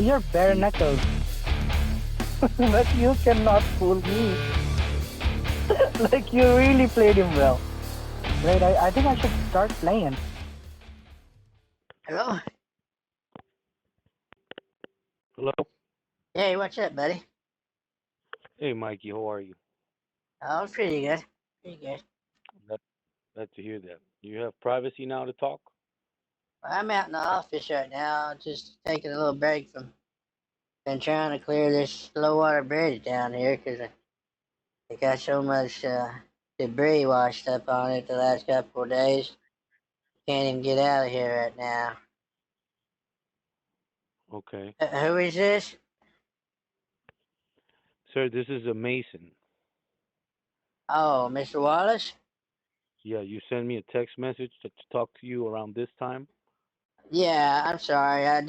you're bare knuckles, but you cannot fool me. Like you really played him well. Right? I think I should start playing. Hello? Hello. Hey, what's up, buddy? Hey, Mikey. How are you? Oh, pretty good. Pretty good. Glad, glad to hear that. You have privacy now to talk. Well, I'm out in the office right now, just taking a little break from. Been trying to clear this low water bridge down here because it got so much debris washed up on it the last couple of days. Can't even get out of here right now. Okay, Who is this? sir. This is a Mason. Oh, Mr. Wallace? Yeah, you sent me a text message to talk to you around this time. Yeah, I'm sorry. I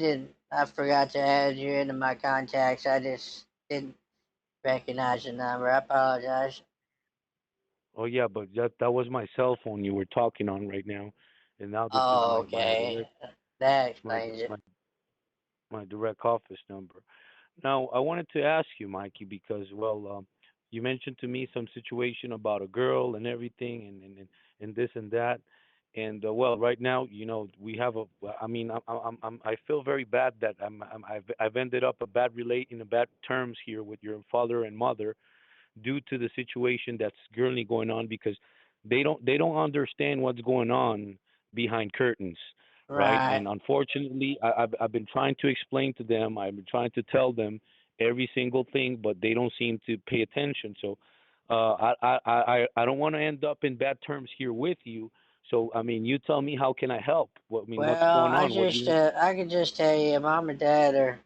forgot to add you into my contacts. I just didn't recognize the number. I apologize. Oh yeah, but that was my cell phone you were talking on right now, and now this is Oh, my okay. That my explains it. my my direct office number. Now I wanted to ask you, Mikey, because you mentioned to me some situation about a girl and everything, and this and that. And right now, we have a. I mean, I feel very bad that I've ended up in a bad terms here with your father and mother due to the situation that's currently going on because they don't understand what's going on behind curtains, right? Right. And unfortunately, I've been trying to explain to them, I've been trying to tell them every single thing, but they don't seem to pay attention. So I don't want to end up in bad terms here with you. So I mean, you tell me, how can I help? What's Well, going on? What do you? I could just tell you, mom and dad are,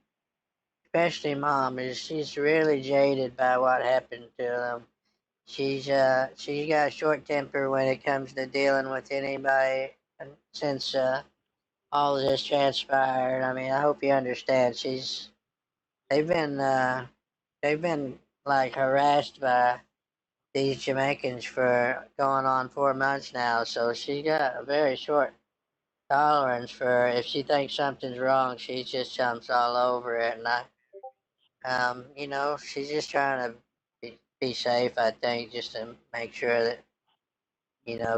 especially mom, she's really jaded by what happened to them. She's got a short temper when it comes to dealing with anybody. And since all of this transpired, I mean, I hope you understand. They've been they've been like harassed by these Jamaicans for going on 4 months now. So she got a very short tolerance for if she thinks something's wrong, she just jumps all over it. And she's just trying to be safe. I think just to make sure that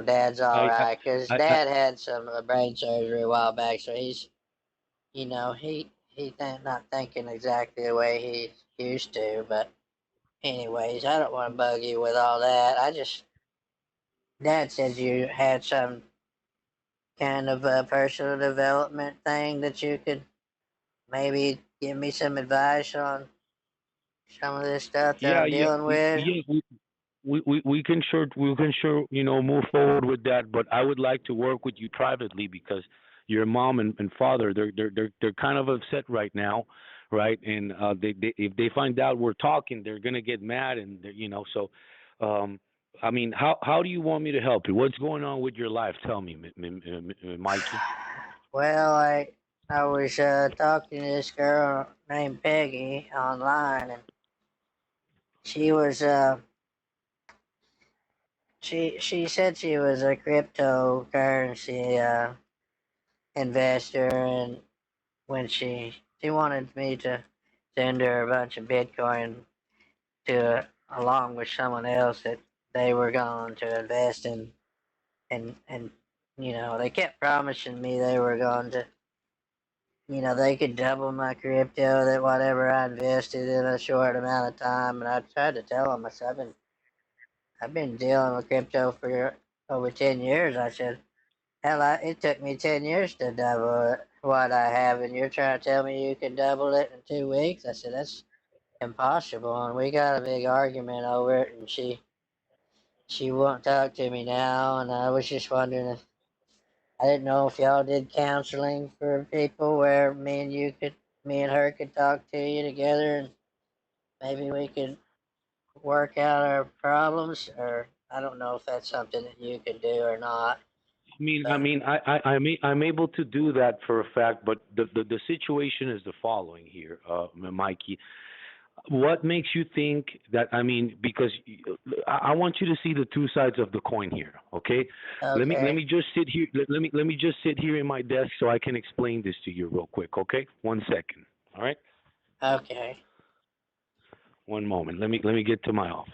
Dad's all I right. Because I Dad had some brain surgery a while back, so he's not thinking exactly the way he used to. But anyways, I don't want to bug you with all that. Dad said you had some kind of a personal development thing that you could maybe give me some advice on some of this stuff that yeah I'm yeah dealing with. yeah. We can sure move forward with that, but I would like to work with you privately because your mom and father they're kind of upset right now, right? And they if they find out we're talking, they're gonna get mad, and so. um I mean, how do you want me to help you? What's going on with your life? Tell me, Mikey. Well, I was talking to this girl named Peggy online, and she was she said she was a cryptocurrency investor, and when she wanted me to send her a bunch of Bitcoin to along with someone else that they were going to invest in, and they kept promising me they were going to they could double my crypto, that whatever I invested in a short amount of time. And I tried to tell them, I said, I've been dealing with crypto for over 10 years. I said, hell, it took me 10 years to double what I have, and you're trying to tell me you can double it in 2 weeks? I said, that's impossible. And we got a big argument over it, and she won't talk to me now. And I was just wondering if I didn't know if y'all did counseling for people where me and her could talk to you together, and maybe we could work out our problems. Or I don't know if that's something that you could do or not. But I'm able to do that for a fact, but the situation is the following here, Mikey. What makes you think that? I mean, because I want you to see the two sides of the coin here. Okay, let okay, me just sit here. Let me just sit here in my desk so I can explain this to you real quick. Okay, 1 second. All right. Okay. One moment. Let me get to my office.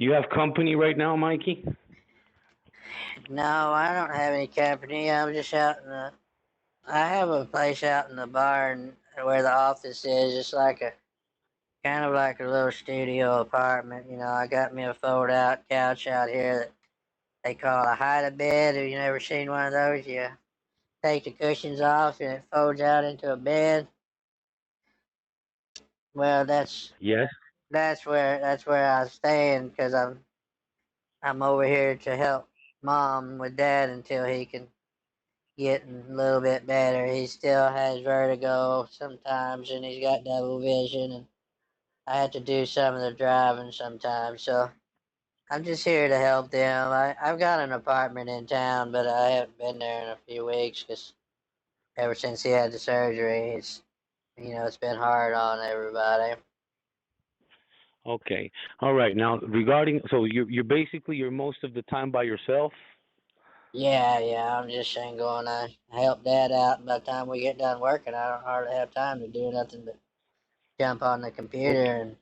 You have company right now, Mikey? No, I don't have any company. I'm just out in the. I have a place out in the barn where the office is. It's like a kind of like a little studio apartment. I got me a fold out couch out here that they call a hide a bed. Have you never seen one of those? You take the cushions off and it folds out into a bed. Well, Yes. that's where I'm staying because I'm over here to help mom with dad until he can get a little bit better. He still has vertigo sometimes, and he's got double vision, and I have to do some of the driving sometimes. So I'm just here to help them. I've got an apartment in town, but I haven't been there in a few weeks because ever since he had the surgery, it's been hard on everybody. Okay. All right. Now, regarding, so you're most of the time by yourself. Yeah, yeah, I'm just single and I help dad out. And by the time we get done working, I don't hardly have time to do nothing but jump on the computer Okay. and,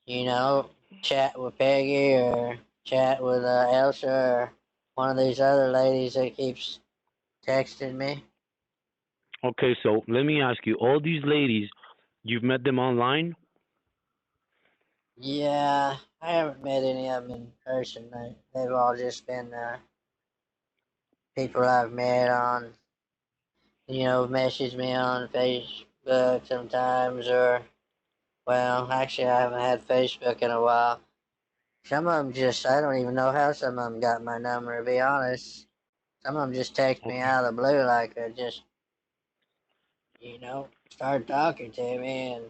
you know, chat with Peggy or chat with Elsa or one of these other ladies that keeps texting me. Okay. So let me ask you, all these ladies, you've met them online? Yeah, I haven't met any of them in person. They've all just been people I've met on, message me on Facebook sometimes or, well, actually, I haven't had Facebook in a while. Some of them just, I don't even know how some of them got my number, to be honest. Some of them just text me Okay. out of the blue, like just, started talking to me, and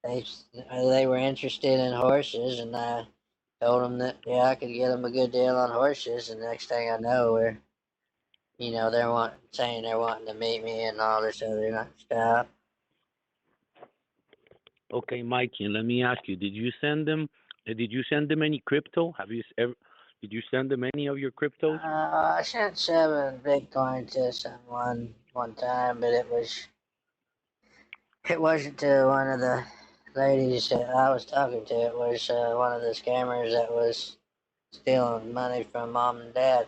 they they were interested in horses, and I told them that, yeah, I could get them a good deal on horses, and next thing I know, saying they're wanting to meet me and all this other stuff. Okay, Mikey, and let me ask you, did you send them any crypto? Ever, did you send them any of your cryptos? I sent 7 Bitcoin to someone one time, but it wasn't to one of the ladies that I was talking to. It was one of the scammers that was stealing money from mom and dad.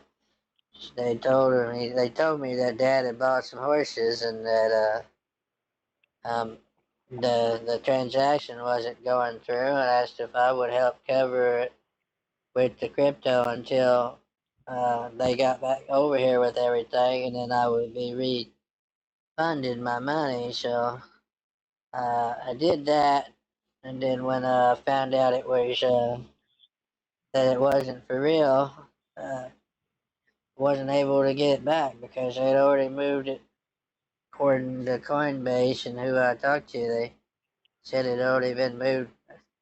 They told me that dad had bought some horses and that the transaction wasn't going through, and asked if I would help cover it with the crypto until they got back over here with everything, and then I would be refunded my money. So I did that, and then when I found out that it wasn't for real, wasn't able to get it back because they'd already moved it. According to Coinbase and who I talked to, they said it had already been moved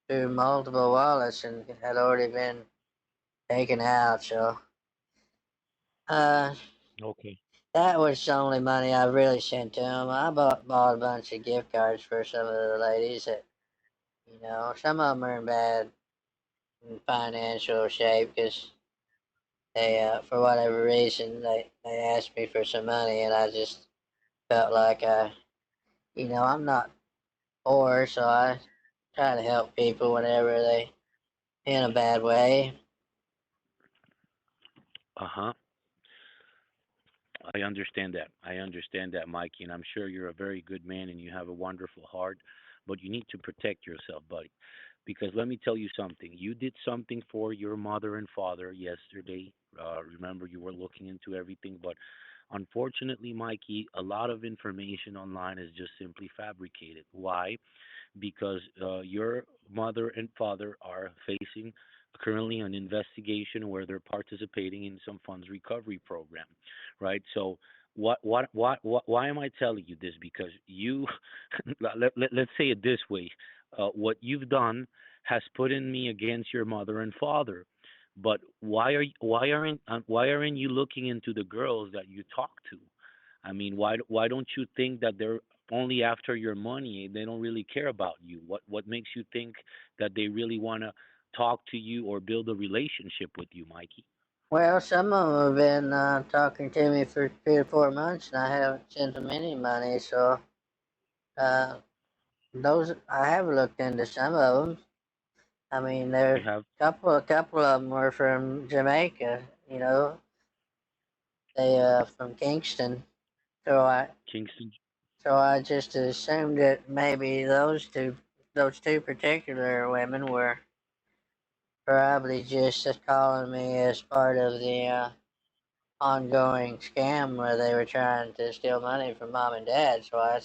through multiple wallets and had already been taken out. So uh, Okay. that was the only money I really sent to them. I bought a bunch of gift cards for some of the ladies that, some of them are in bad financial shape because for whatever reason, they asked me for some money, and I just felt like I'm not poor, so I try to help people whenever they in a bad way. Uh-huh. I understand that. I understand that, Mikey, and I'm sure you're a very good man and you have a wonderful heart, but you need to protect yourself, buddy. Because let me tell you something. You did something for your mother and father yesterday. Remember, you were looking into everything, but unfortunately, Mikey, a lot of information online is just simply fabricated. Why? Because your mother and father are facing currently an investigation where they're participating in some funds recovery program, right? So why am I telling you this? Because you let's say it this way, what you've done has put in me against your mother and father, But why aren't you looking into the girls that you talk to? I mean, why don't you think that they're only after your money? They don't really care about you. What makes you think that they really want to talk to you or build a relationship with you, Mikey? Well, some of them have been talking to me for 3 or 4 months, and I haven't sent them any money. So uh, those I have looked into some of them. I mean, You there's have a couple of them were from Jamaica. They from Kingston. So Kingston. I just assumed that maybe those two particular women were probably just calling me as part of the ongoing scam where they were trying to steal money from mom and dad. So I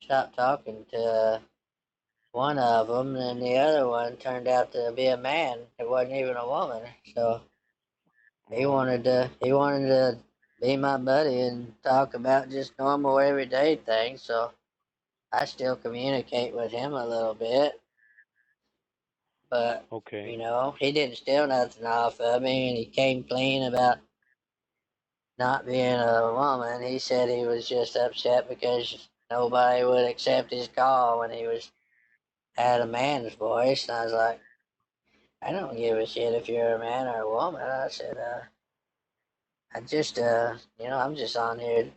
stopped talking to one of them, and the other one turned out to be a man. It wasn't even a woman. So he Oh my wanted God. to he wanted to be my buddy and talk about just normal everyday things. So I still communicate with him a little bit, but Okay. he didn't steal nothing off of me, and he came clean about not being a woman. He said he was just upset because nobody would accept his call when he was had a man's voice. And I was like, I don't give a shit if you're a man or a woman. I said, I'm just on here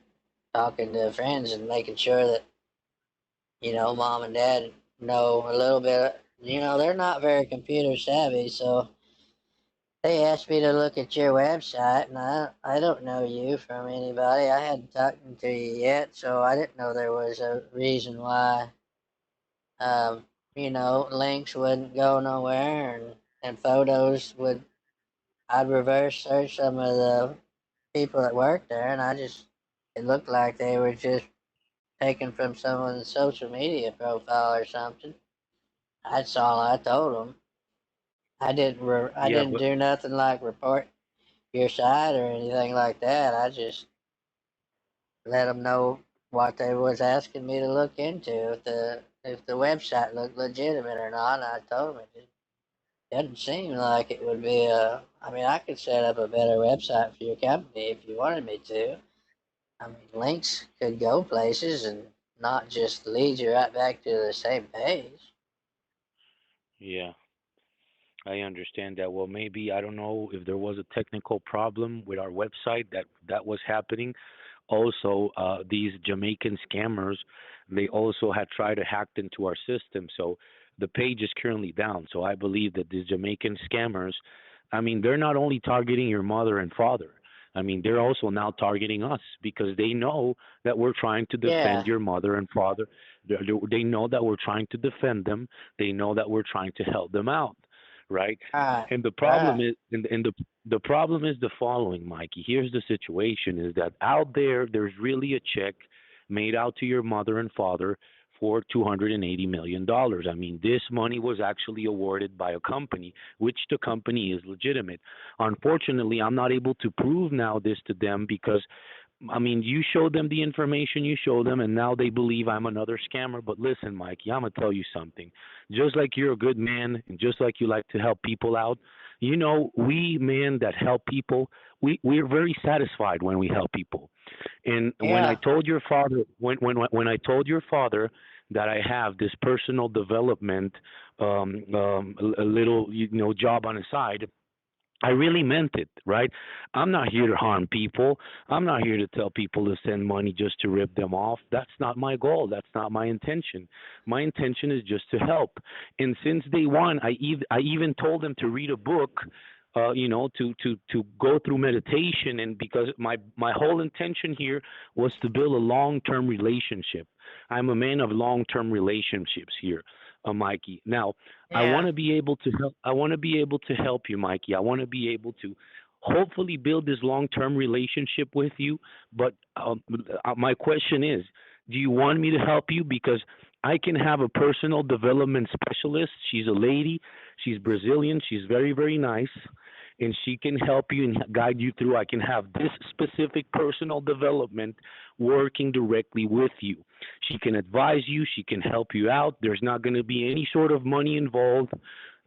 talking to friends and making sure that mom and dad know a little bit. They're not very computer savvy, so they asked me to look at your website, and I don't know you from anybody. I hadn't talked to you yet, so I didn't know there was a reason why, links wouldn't go nowhere, and photos would. I'd reverse search some of the people that worked there, and it looked like they were just taken from someone's social media profile or something. That's all I told them. I Yeah, didn't but do nothing like report your site or anything like that. I just let them know what they was asking me to look into, if the website looked legitimate or not. And I told them it doesn't seem like it would be a. I mean, I could set up a better website for your company if you wanted me to. I mean, links could go places and not just lead you right back to the same page. yeah, I understand that. Well, maybe I don't know if there was a technical problem with our website that was happening. Also, these Jamaican scammers, they also had tried to hack into our system. So the page is currently down. So I believe that these Jamaican scammers, I mean, they're not only targeting your mother and father. I mean, they're also now targeting us because they know that we're trying to defend Yeah. your mother and father. They know that we're trying to defend them. They know that we're trying to help them out, right? Right. And the problem Right. is, and the problem is the following, Mikey. Here's the situation: is that out there, there's really a check made out to your mother and father for $280 million. I mean, this money was actually awarded by a company, which the company is legitimate. Unfortunately, I'm not able to prove now this to them because I mean, you show them the information you show them, and now they believe I'm another scammer. But listen, Mikey, I'm gonna tell you something. Just like you're a good man, and just like you like to help people out, we men that help people, we're very satisfied when we help people. And when I Yeah. told your father, when I told your father that I have this personal development, a little job on the side, I really meant it, right? I'm not here to harm people. I'm not here to tell people to send money just to rip them off. That's not my goal. That's not my intention. My intention is just to help. And since day one, I even told them to read a book, to go through meditation, and because my whole intention here was to build a long-term relationship. I'm a man of long-term relationships here, Mikey. Now, I want Yeah. to be able to help. I want to be able to help you, Mikey. I want to be able to hopefully build this long-term relationship with you. But my question is, do you want me to help you? Because I can have a personal development specialist. She's a lady. She's Brazilian. She's very, very nice, and she can help you and guide you through. I can have this specific personal development working directly with you. She can advise you, she can help you out. There's not going to be any sort of money involved.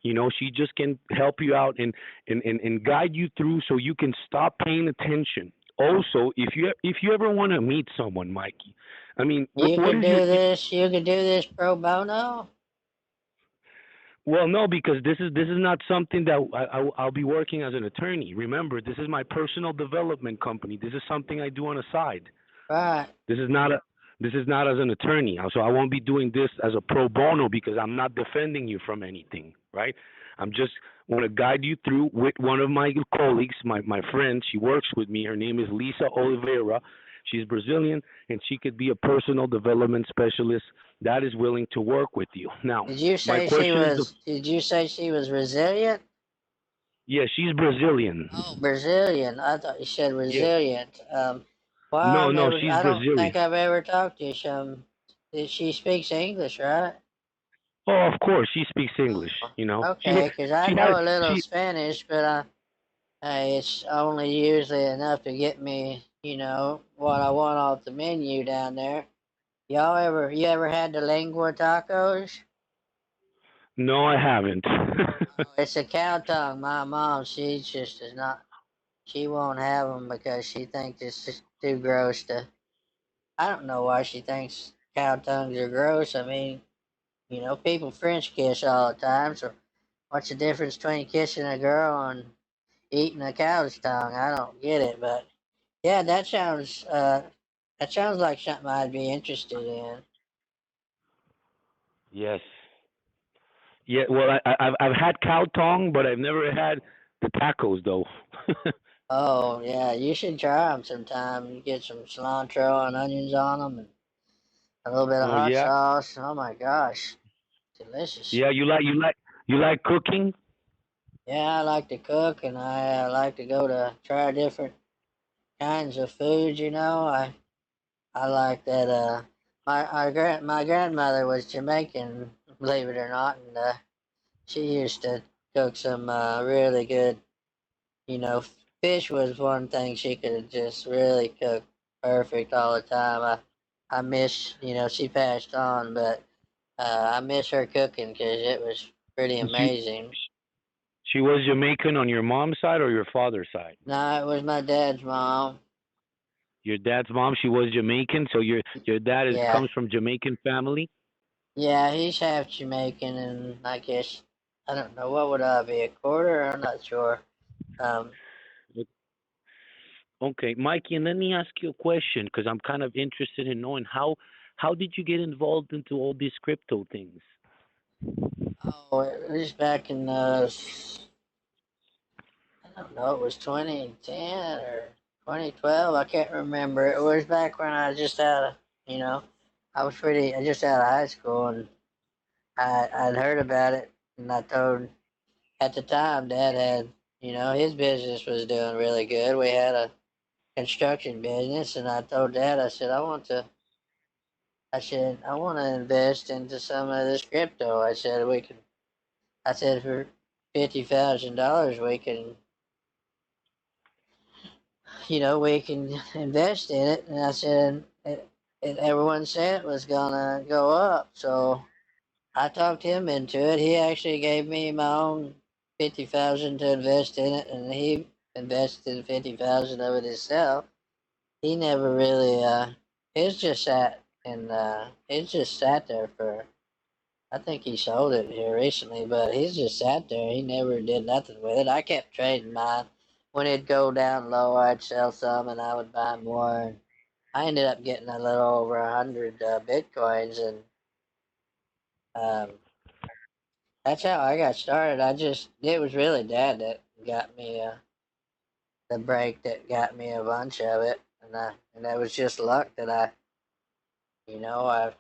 She just can help you out and guide you through so you can stop paying attention. Also, if you ever want to meet someone, Mikey, I mean, You what could is do this. You could do this pro bono. well, no, because this is not something that I'll be working as an attorney. Remember, this is my personal development company. This is something I do on the side. Right. This is not a this is not as an attorney. So I won't be doing this as a pro bono because I'm not defending you from anything, right? I'm just want to guide you through with one of my colleagues, my friend. She works with me. Her name is Lisa Oliveira. She's Brazilian, and she could be a personal development specialist that is willing to work with you. Now, Did you my say she question is the was? Did you say she was resilient? yeah, she's Brazilian. Oh, Brazilian. I thought you said Yeah, resilient. Well, I no, no, never. she's I don't Brazilian. think I've ever talked to she speaks English, right? Oh, of course, she speaks English. Oh, You know, okay. Because I she had know a little she Spanish, but it's only usually enough to get me, what I want off the menu down there. You ever had the lingua tacos? no, I haven't. Oh, it's a cow tongue. My mom, she just does not. She won't have them because she thinks it's just too gross to. I don't know why she thinks cow tongues are gross. I mean, people French kiss all the time. So what's the difference between kissing a girl and eating a cow's tongue? I don't get it, but yeah, that sounds like something I'd be interested in. Yes. Yeah. Well, I've had cow tongue, but I've never had the tacos though. Oh yeah, you should try them sometime. You get some cilantro and onions on them, and a little bit of Oh hot yeah. sauce. Oh my gosh, delicious. Yeah. You like cooking? Yeah, I like to cook, and I like to go to try different kinds of food. I like that. My grandmother was Jamaican, believe it or not, and she used to cook some really good. You know, fish was one thing she could just really cook perfect all the time. I miss, she passed on, but I miss her cooking because it was pretty She amazing. she was Jamaican on your mom's side or your father's side? No, it was my dad's mom. Your dad's mom, she was Jamaican, so your dad is Yeah, comes from Jamaican family. yeah, he's half Jamaican, and I guess I don't know what would I be, a quarter. I'm not sure. Um, Okay, Mikey, and let me ask you a question because I'm kind of interested in knowing how did you get involved into all these crypto things? oh, it was back in I don't know, it was 2010 or 2012. I can't remember. It was back when I just you know, I just out of high school, and I'd heard about it, and I told, at the time, Dad had, his business was doing really good. We had a construction business, and I told Dad, I said, I want to invest into some of this crypto. I said, for $50,000, we can invest in it. And I said, everyone said it was gonna go up, so I talked him into it. He actually gave me my own 50,000 to invest in it, and he invested 50,000 of it himself. He never really, it's just it's just sat there for. I think he sold it here recently, but he's just sat there. He never did nothing with it. I kept trading mine. When it'd go down low, I'd sell some and I would buy more. And I ended up getting a little over 100 bitcoins, and um, that's how I got started. It was really Dad that got me the break that got me a bunch of it, and that was just luck that you know, I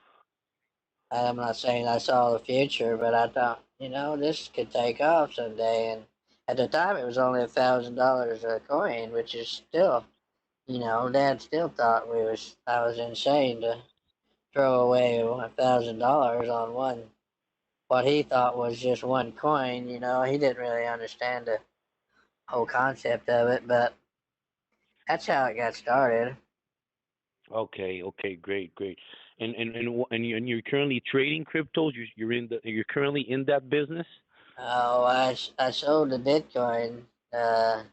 I'm not saying I saw the future, but I thought, this could take off someday. And at the time, it was only $1,000 a coin, which is still, Dad still thought I was insane to throw away $1,000 on what he thought was just one coin. He didn't really understand the whole concept of it, but that's how it got started. Okay, okay, great, great. And you're currently trading cryptos. You're currently in that business. Oh, I sold the Bitcoin a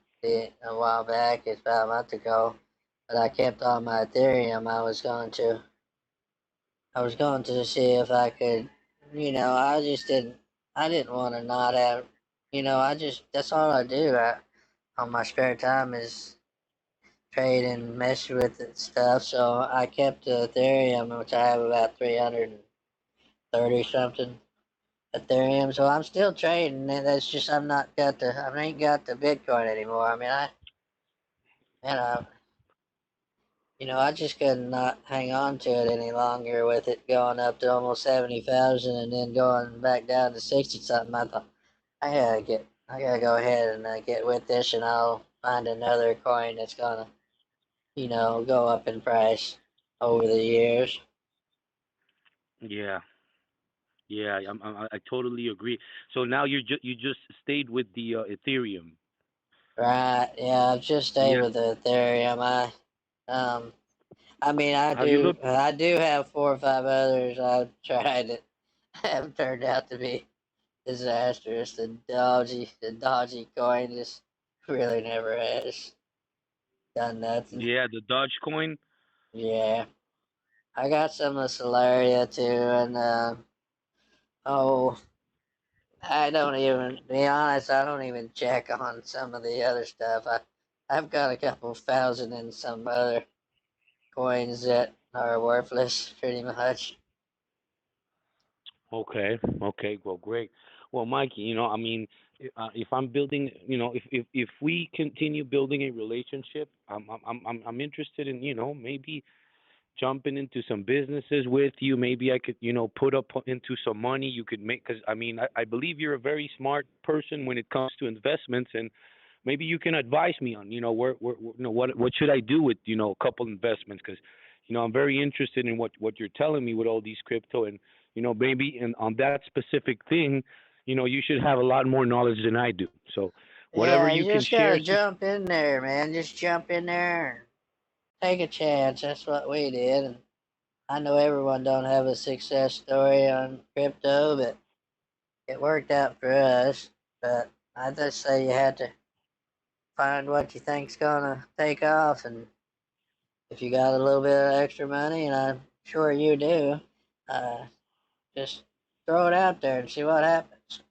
while back. It's about a month ago, but I kept all my Ethereum. I was going to see if I could. I just didn't. I didn't want to not have. I just that's all I do. On my spare time is trade and mess with it stuff. So I kept the Ethereum, which I have about 330 something Ethereum. So I'm still trading, and that's just I ain't got the Bitcoin anymore. I mean, man, I just could not hang on to it any longer with it going up to almost 70,000 and then going back down to 60 something. I thought I gotta go ahead and get with this, and I'll find another coin that's gonna go up in price over the years. Yeah, yeah, I totally agree. So now you just stayed with the Ethereum. Right? Yeah, I've just stayed Yeah. with the Ethereum. Um, I mean, Have you looked? I do have four or five others I've tried that have turned out to be disastrous. The dodgy coin just really never has done nothing. Yeah, the Dogecoin. Yeah, I got some of Solaria too, and oh, I don't even be honest. I don't even check on some of the other stuff. I've got a couple thousand in some other coins that are worthless, pretty much. Okay, okay, well, great. Well, Mikey, I mean, if I'm building, if we continue building a relationship, I'm interested in, maybe jumping into some businesses with you. Maybe I could, put up into some money. You could make, because I mean, I believe you're a very smart person when it comes to investments, and maybe you can advise me on, what should I do with, a couple investments, because, I'm very interested in what you're telling me with all these crypto, and, maybe on that specific thing, you should have a lot more knowledge than I do. So, whatever Yeah, you you can just share, gotta jump in there, man. Just jump in there and take a chance. That's what we did. And I know everyone don't have a success story on crypto, but it worked out for us. But I just say you had to find what you think's gonna take off, and if you got a little bit of extra money, and I'm sure you do, uh, just throw it out there and see what happens.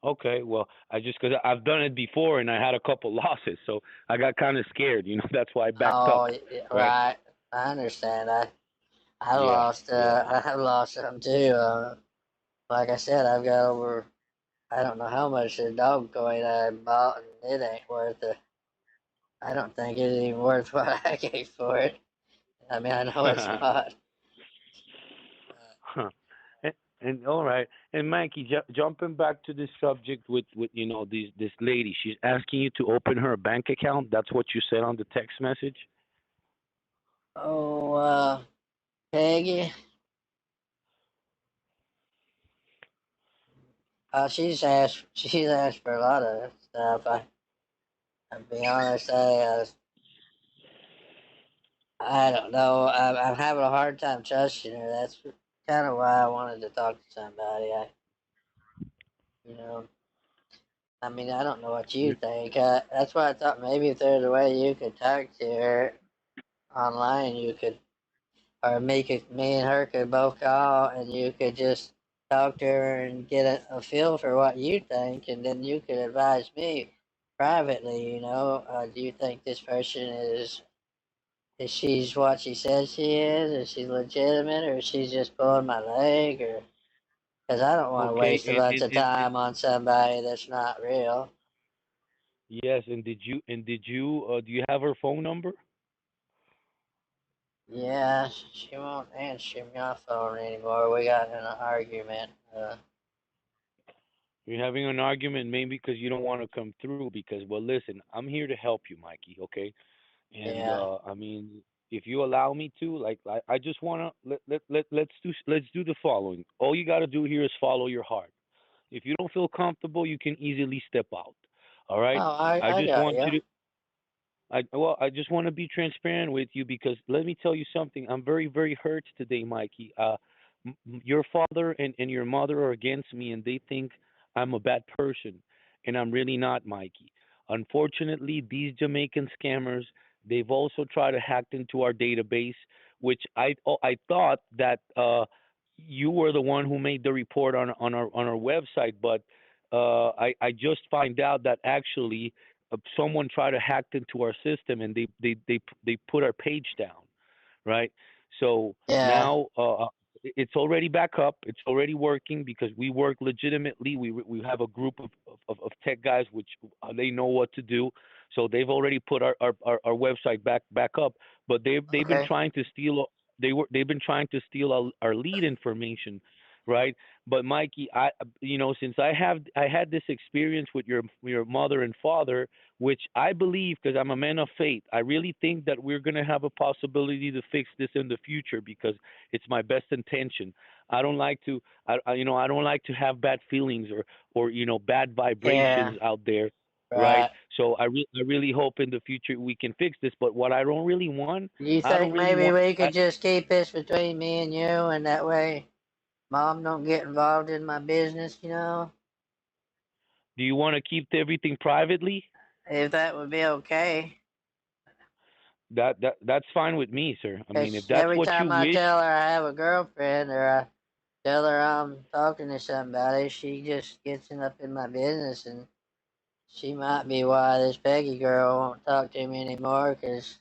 okay, well, I just because I've done it before and I had a couple losses, so I got kind of scared. That's why I backed up. Oh, Right? right. I understand. I Yeah, lost. yeah. I lost some too. Like I said, I've got over. I don't know how much the dog coin I bought, and it ain't worth it. I don't think it's even worth what I gave for it. I mean, I know it's not. Huh. And all right, and Mikey, jumping back to this subject with this lady, she's asking you to open her bank account. That's what you said on the text message. Oh, Peggy. She's asked for a lot of stuff. I'll be honest. I don't know. I'm having a hard time trusting her. That's kind of why I wanted to talk to somebody. You know, I mean, I don't know what you You- think. That's why I thought maybe if there's a way you could talk to her online, you could, or me and her could both call, and you could just talk to her and get a feel for what you think, and then you could advise me privately. Do you think this person is she's what she says she is? Is she legitimate, or is she just pulling my leg? Or because I don't want to Okay, waste a bunch of time on somebody that's not real. yes, and did you do you have her phone number? Yeah, she won't answer my phone anymore. We got in an argument. You're having an argument maybe because you don't want to come through. Because, well, listen, I'm here to help you, Mikey. Okay, and Yeah. I mean, if you allow me to, like, I just wanna let's do the following. All you got to do here is follow your heart. If you don't feel comfortable, you can easily step out. All Oh, right. I I just got want you. you to. I just want to be transparent with you because let me tell you something. I'm very, very hurt today, Mikey. Your father and your mother are against me, and they think I'm a bad person, and I'm really not, Mikey. Unfortunately, these Jamaican scammers, they've also tried to hack into our database, which I thought that you were the one who made the report on our website, but I just find out that actually someone tried to hack into our system and they put our page down, right? So Yeah. now it's already back up. It's already working because we work legitimately. We have a group of tech guys which they know what to do. So they've already put our website back up. But they've been Okay. trying to steal. They've been trying to steal our lead information, right? But Mikey, since I had this experience with your mother and father, which I believe, because I'm a man of faith, I really think that we're going to have a possibility to fix this in the future because it's my best intention. I don't like to, I don't like to have bad feelings or bad Yeah. vibrations out there, right? Right. So I really hope in the future we can fix this. But what I don't really want, You I don't think really maybe want. we could just keep this between me and you, and that way Mom don't get involved in my business, Do you want to keep everything privately? if that would be okay. That's fine with me, sir. I mean, if Because that's every what you time I wish. tell her I have a girlfriend or I tell her I'm talking to somebody, she just gets up in my business, and she might be why this Peggy girl won't talk to me anymore because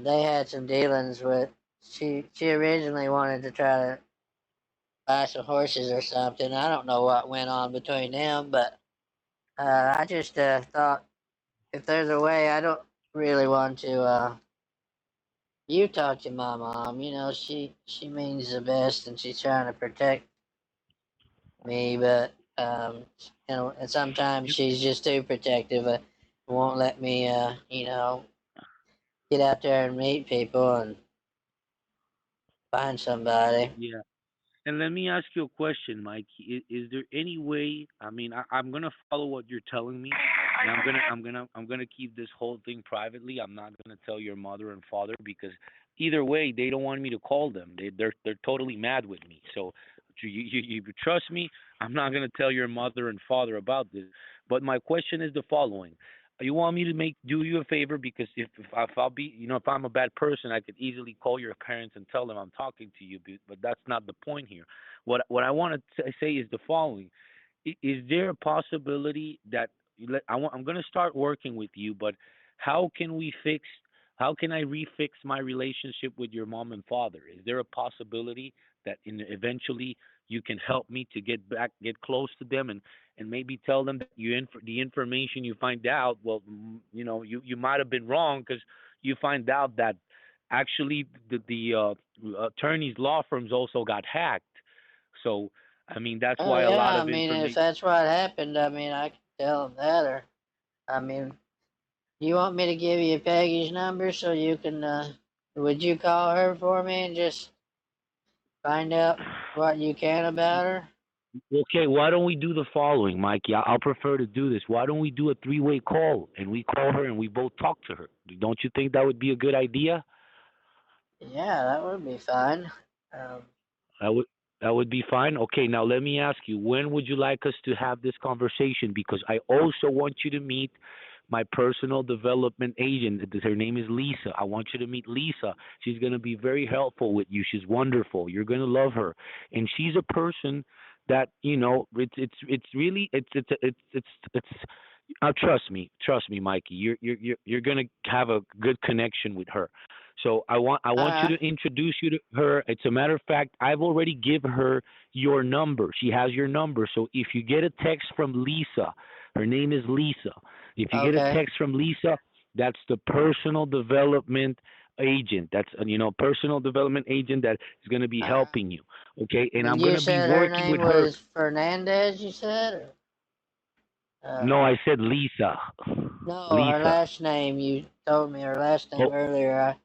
they had some dealings with. She originally wanted to try to buy some horses or something. I don't know what went on between them, but I just thought if there's a way, I don't really want to. You talk to my mom. She means the best, and she's trying to protect me. But and sometimes she's just too protective. Won't let me, get out there and meet people and find somebody. Yeah. And let me ask you a question, Mike. Is there any way? I mean, I'm gonna follow what you're telling me, and I'm gonna keep this whole thing privately. I'm not gonna tell your mother and father because either way, they don't want me to call them. They're totally mad with me. So you trust me. I'm not gonna tell your mother and father about this. But my question is the following: you want me to do you a favor because if I'll be if I'm a bad person, I could easily call your parents and tell them I'm talking to you, but that's not the point here. What I want to say is the following: is there a possibility that I'm going to start working with you, but how can we fix? How can I refix my relationship with your mom and father? Is there a possibility that eventually you can help me to get close to them, and maybe tell them that the information you find out, well, you might have been wrong because you find out that actually the attorneys law firms also got hacked. So I mean that's Oh why a lot yeah, I of mean if information. that's what happened, I mean I could tell them that. Or I mean, you want me to give you Peggy's number so you can? Would you call her for me and just find out what you can about her? Okay, why don't we do the following, Mikey? I'll prefer to do this. Why don't we do a three-way call and we call her and we both talk to her? Don't you think that would be a good idea? Yeah, that would be fine. Um, That would that would be fine. Okay, now let me ask you, when would you like us to have this conversation? Because I also want you to meet my personal development agent. Her name is Lisa. I want you to meet Lisa. She's going to be very helpful with you. She's wonderful. You're going to love her, and she's a person that it's really it's trust me, Mikey. You're gonna have a good connection with her. So I all want you right. to introduce you to her. It's a matter of fact, I've already given her your number. She has your number. So if you get a text from Lisa, her name is Lisa. If you get a Okay. text from Lisa, that's the personal development agent. That's personal development agent that is going to be Uh, helping you. Okay, and I'm and going you to be said her working name with her. was Fernandez. You said, No, I said Lisa. no, her Lisa. last name. You told me her last name Oh, earlier. I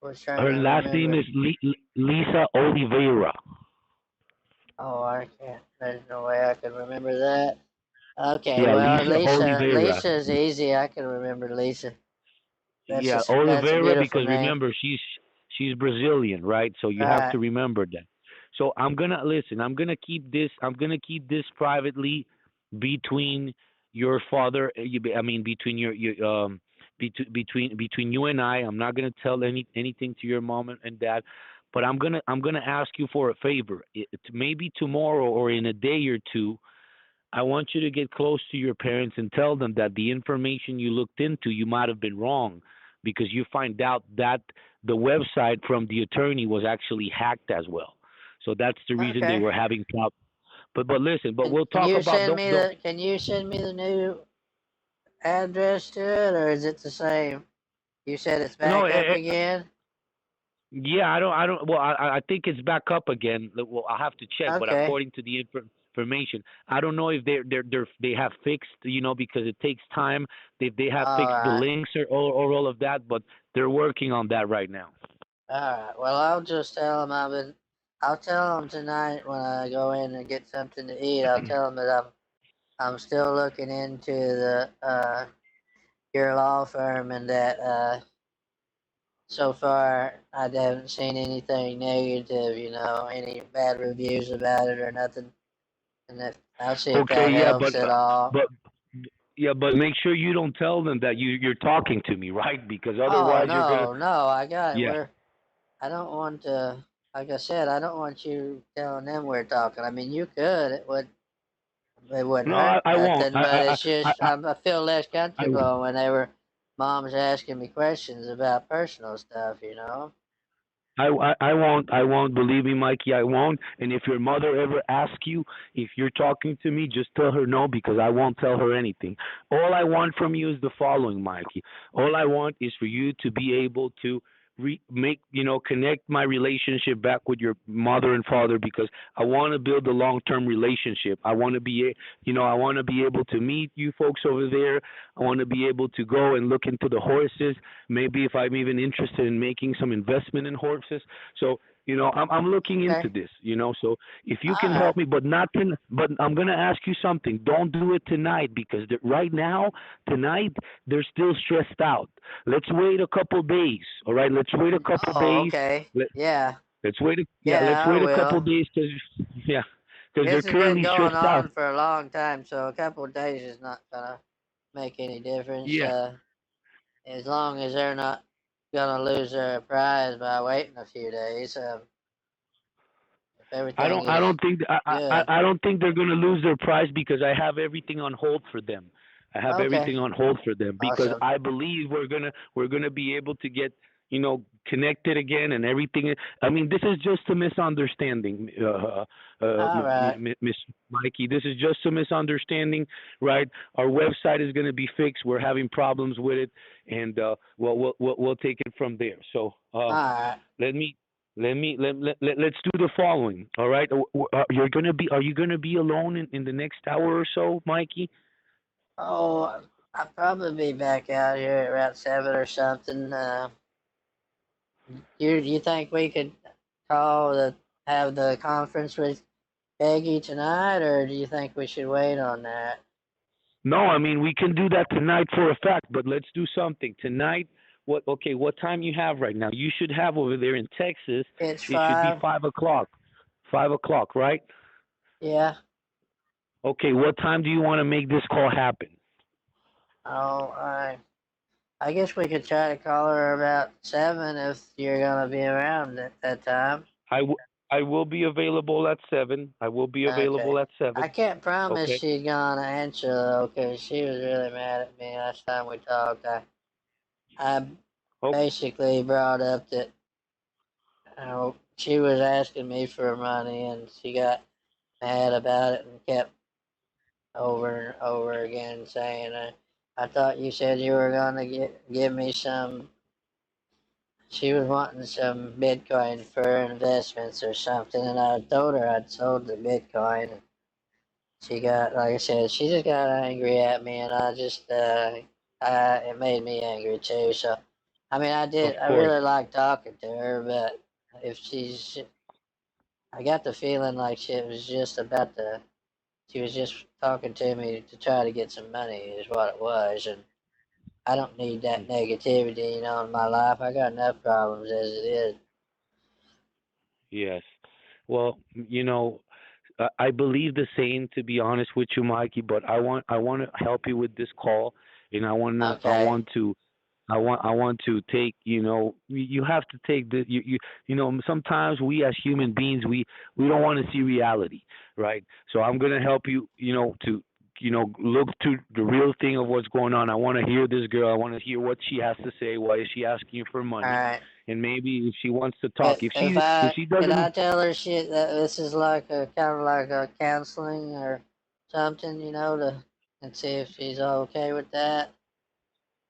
was trying her to last name remember. is Lisa Oliveira. Oh, I can't. There's no way I can remember that. Okay, Yeah, well, Lisa Lisa. Oliveira. Lisa's easy. I can remember Lisa. Yeah, That's a Oliveira beautiful because name. remember she's Brazilian, right? So you have Right. to remember that. So I'm gonna listen. I'm gonna keep this. I'm gonna keep this privately between your father. I mean, between between you and I. I'm not gonna tell anything to your mom and dad. But I'm gonna ask you for a favor. Maybe tomorrow or in a day or two, I want you to get close to your parents and tell them that the information you looked into, you might have been wrong because you find out that the website from the attorney was actually hacked as well. So that's the reason they Okay. were having problems. But listen, but Can we'll can talk you about send don't me don't. the Can you send me the new address to it, or is it the same? You said it's No, back up again. yeah, I don't. Well, I think it's back up again. Well, I'll have to check, but Okay. according to the information, I don't know if they have fixed, because it takes time. They have All fixed the right. links or all of that, but they're working on that right now. All right. Well, I'll just tell them I've been. I'll tell them tonight when I go in and get something to eat. I'll tell them that I'm still looking into the your law firm and that so far I haven't seen anything negative. Any bad reviews about it or nothing. And that I'll see if Okay, that yeah, helps at all. but yeah, but make sure you don't tell them that you're talking to me, right? Because Oh otherwise you're gonna. no, no, I got it. Yeah. I don't want to. Like I said, I don't want you telling them we're talking. I mean, you could. It wouldn't No, hurt I won't. nothing. But it's just I feel less I comfortable when they were moms asking me questions about personal stuff. I won't. I won't. Believe me, Mikey, I won't. And if your mother ever asks you if you're talking to me, just tell her no because I won't tell her anything. All I want from you is the following, Mikey. All I want is for you to be able to connect my relationship back with your mother and father because I want to build a long-term relationship. I want to I want to be able to meet you folks over there. I want to be able to go and look into the horses. Maybe if I'm even interested in making some investment in horses. So, I'm looking into Okay. this. So if you All can right. help me, but I'm gonna ask you something. Don't do it tonight because right now, tonight they're still stressed out. Let's wait a couple days. All right, let's wait a couple Oh, days. okay. Let Yeah. let's wait. Let's Yeah, I wait a couple will. days yeah, because they're This has been currently going stressed out. on for a long time, so a couple of days is not gonna make any difference. Yeah. As long as they're not gonna lose their prize by waiting a few days. If I everything don't. I is don't think. good. I don't think they're going to lose their prize because I have everything on hold for them. I have Okay. everything on hold for them because Awesome. I believe we're gonna be able to get connected again and everything. I mean, this is just a misunderstanding, All right. Miss Mikey. This is just a misunderstanding, right? Our website is going to be fixed. We're having problems with it, and we'll take it from there. So All right. let me let's do the following. All right, are you gonna be alone in the next hour or so, Mikey? Oh, I'll probably be back out here at around 7 or something. You think we could call have the conference with Peggy tonight, or do you think we should wait on that? No, I mean we can do that tonight for a fact, but let's do something tonight. What? Okay, what time you have right now? You should have over there in Texas. It's It should be 5. 5 o'clock. 5 o'clock, right? Yeah. Okay, what time do you want to make this call happen? Oh, I guess we could try to call her about 7 if you're gonna be around at that time. I, w- I will be available at 7. I will be available Okay. at I 7. can't promise Okay. she's gonna answer though, 'cause she was really mad at me last time we talked. I Oh, basically brought up that she was asking me for money and she got mad about it and kept over and over again saying, I thought you said you were gonna give me some. She was wanting some Bitcoin for investments or something, and I told her I'd sold the Bitcoin. And she got, like I said, she just got angry at me, and it made me angry too. So, I mean, of I course. really like talking to her, but if I got the feeling like she was just talking to me to try to get some money, is what it was, and I don't need that Mhm. negativity, in my life. I got enough problems as it is. Yes. Well, I believe the same, to be honest with you, Mikey. But I want to help you with this call, and I Okay. want to I want to take, you have to take sometimes we as human beings, we don't want to see reality, right? So I'm going to help you, to look to the real thing of what's going on. I want to hear this girl. I want to hear what she has to say. Why is she asking you for All money? right. And maybe if she wants to talk, if she Could doesn't. I tell her shit that this is like a kind of like a counseling or something, and see if she's okay with that?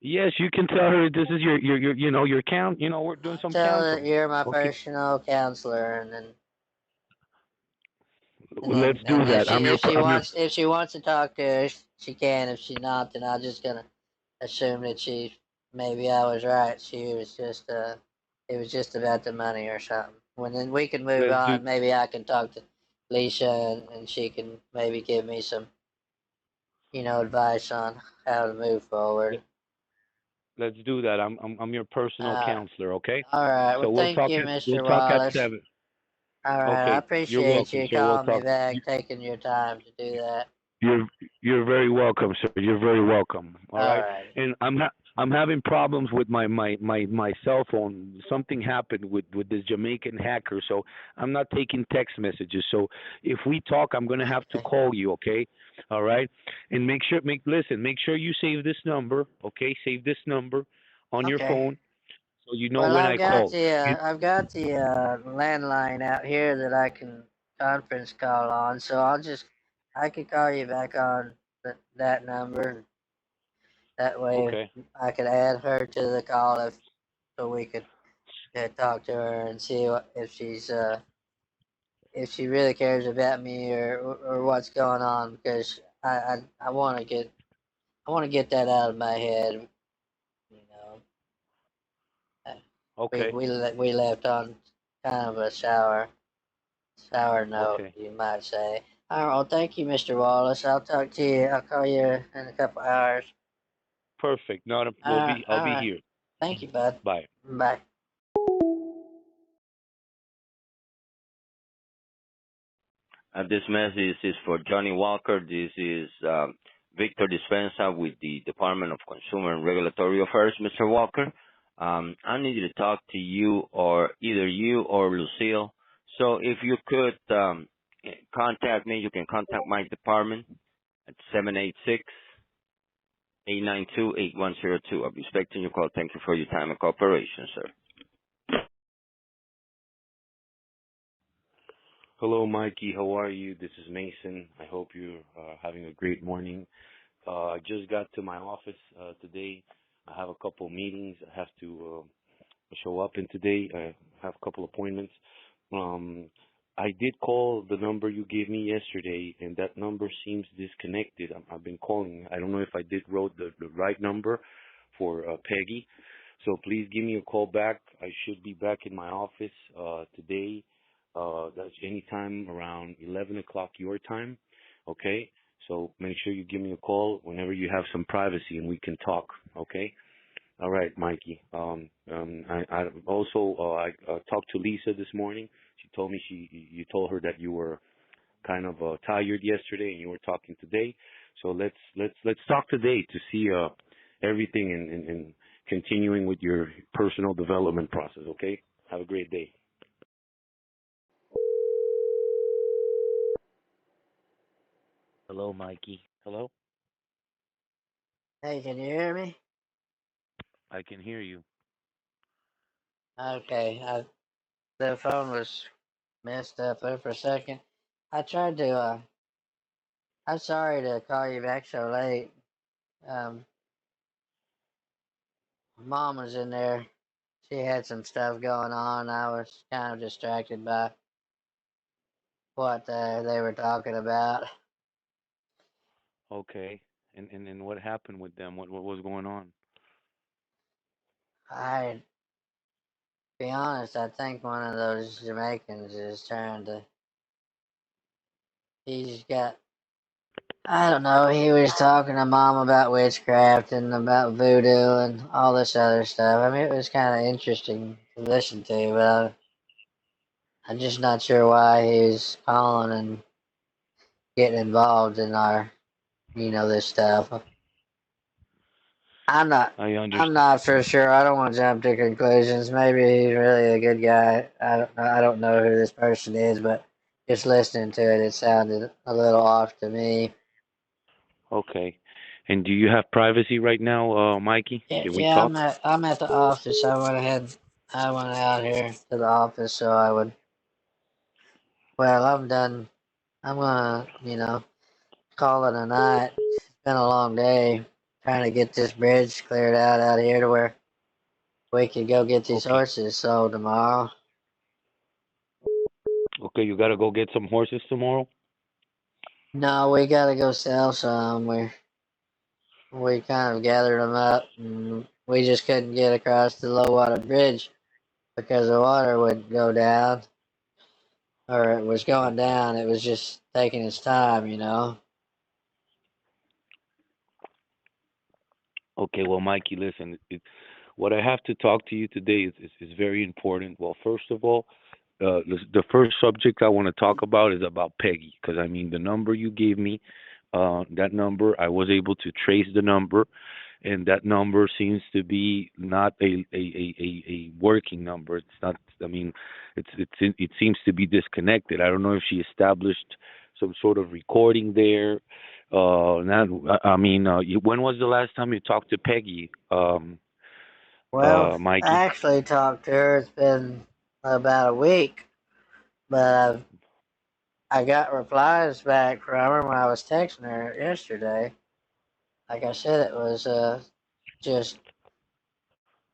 Yes, you can tell her this is your count. We're doing I'll some tell her that counseling. you're my Okay, personal counselor, and then let's do if that. if she wants to talk to her, she can. If she not, then I'm just gonna assume that maybe I was right. She was just it was just about the money or something. When then we can move let's do on. Maybe I can talk to Lisa, and she can maybe give me some advice on how to move forward. let, let's do that. I'm your personal Uh, counselor. Okay, all right. Well, so thank you, we'll Mr. talk at Wallace. 7. All right. I Okay, you're appreciate welcome, you sir. We'll calling me talk. back, taking your time to do that. You're you're very welcome, sir. You're very welcome. All All right. right. And I'm having problems with my cell phone. Something happened with this Jamaican hacker, so I'm not taking text messages. So if we talk, I'm gonna have to Okay. call you. Okay. All right. And make sure you save this number. Okay. Save this number on your Okay. phone so you know Well, when I call. I've got the landline out here that I can conference call on, so I could call you back on that number. That way, Okay. I could add her to the call so we could talk to her and see if she really cares about me or what's going on, because I want to get that out of my head. You know, Uh, Okay. we left on kind of a sour note, Okay. you might say. All right, well, thank you, Mr. Wallace. I'll talk to you. I'll call you in a couple hours. Perfect. Not a, All right, I'll all be right. here. Thank you, bud. Bye. Bye. This message is for Johnny Walker. This is Victor Dispenza with the Department of Consumer and Regulatory Affairs, Mr. Walker. I need to talk to you, or either you or Lucille. So if you could contact me, you can contact my department at 786-892-8102. I'll be expecting your call. Thank you for your time and cooperation, sir. Hello, Mikey. How are you? This is Mason. I hope you're having a great morning. I just got to my office today. I have a couple meetings I have to show up in today. I have a couple appointments. Um, I did call the number you gave me yesterday, and that number seems disconnected. I've been calling. I don't know if I did wrote the right number for Peggy. So please give me a call back. I should be back in my office today. That's anytime around 11 o'clock your time. Okay? So make sure you give me a call whenever you have some privacy and we can talk. Okay? All right, Mikey. I also I talked to Lisa this morning. She told me you told her that you were kind of tired yesterday and you were talking today. So let's talk today to see everything and continuing with your personal development process. Okay. Have a great day. Hello, Mikey. Hello. Hey, can you hear me? I can hear you. Okay. The phone was messed up there for a second. I tried to. I'm sorry to call you back so late. Um, Mom was in there. She had some stuff going on. I was kind of distracted by what they were talking about. Okay. And what happened with them? What was going on? I, be honest, I think one of those Jamaicans is trying to. He's got. I don't know. He was talking to Mom about witchcraft and about voodoo and all this other stuff. I mean, it was kind of interesting to listen to, but I'm just not sure why he's calling and getting involved in our, this stuff. I'm not. I I'm understand. not for sure. I don't want to jump to conclusions. Maybe he's really a good guy. I don't know. I don't know who this person is, but just listening to it, it sounded a little off to me. Okay. And do you have privacy right now, Mikey? Yeah, Can we yeah. talk? I'm at the office. I went ahead. I went out here to the office so I would. Well, I'm done. I'm gonna, call it a night. It's been a long day trying to get this bridge cleared out here to where we could go get these Okay. horses sold tomorrow. Okay, you gotta go get some horses tomorrow. No, we gotta go sell some. We kind of gathered them up, and we just couldn't get across the low water bridge because the water would go down, or it was going Okay. down. It was just taking its time. Okay. Well, Mikey, listen. What I have to talk to you today is very important. Well, first of all, the first subject I want to talk about is about Peggy, because I mean the number you gave me, that number I was able to trace the number, and that number seems to be not a working number. It's not. I mean, it seems to be disconnected. I don't know if she established some sort of recording there. Not, I mean, when was the last time you talked to Peggy, Well, I Mikey? actually talked to her. It's been about a week, but I got replies back from her when I was texting her yesterday. Like I said, it was just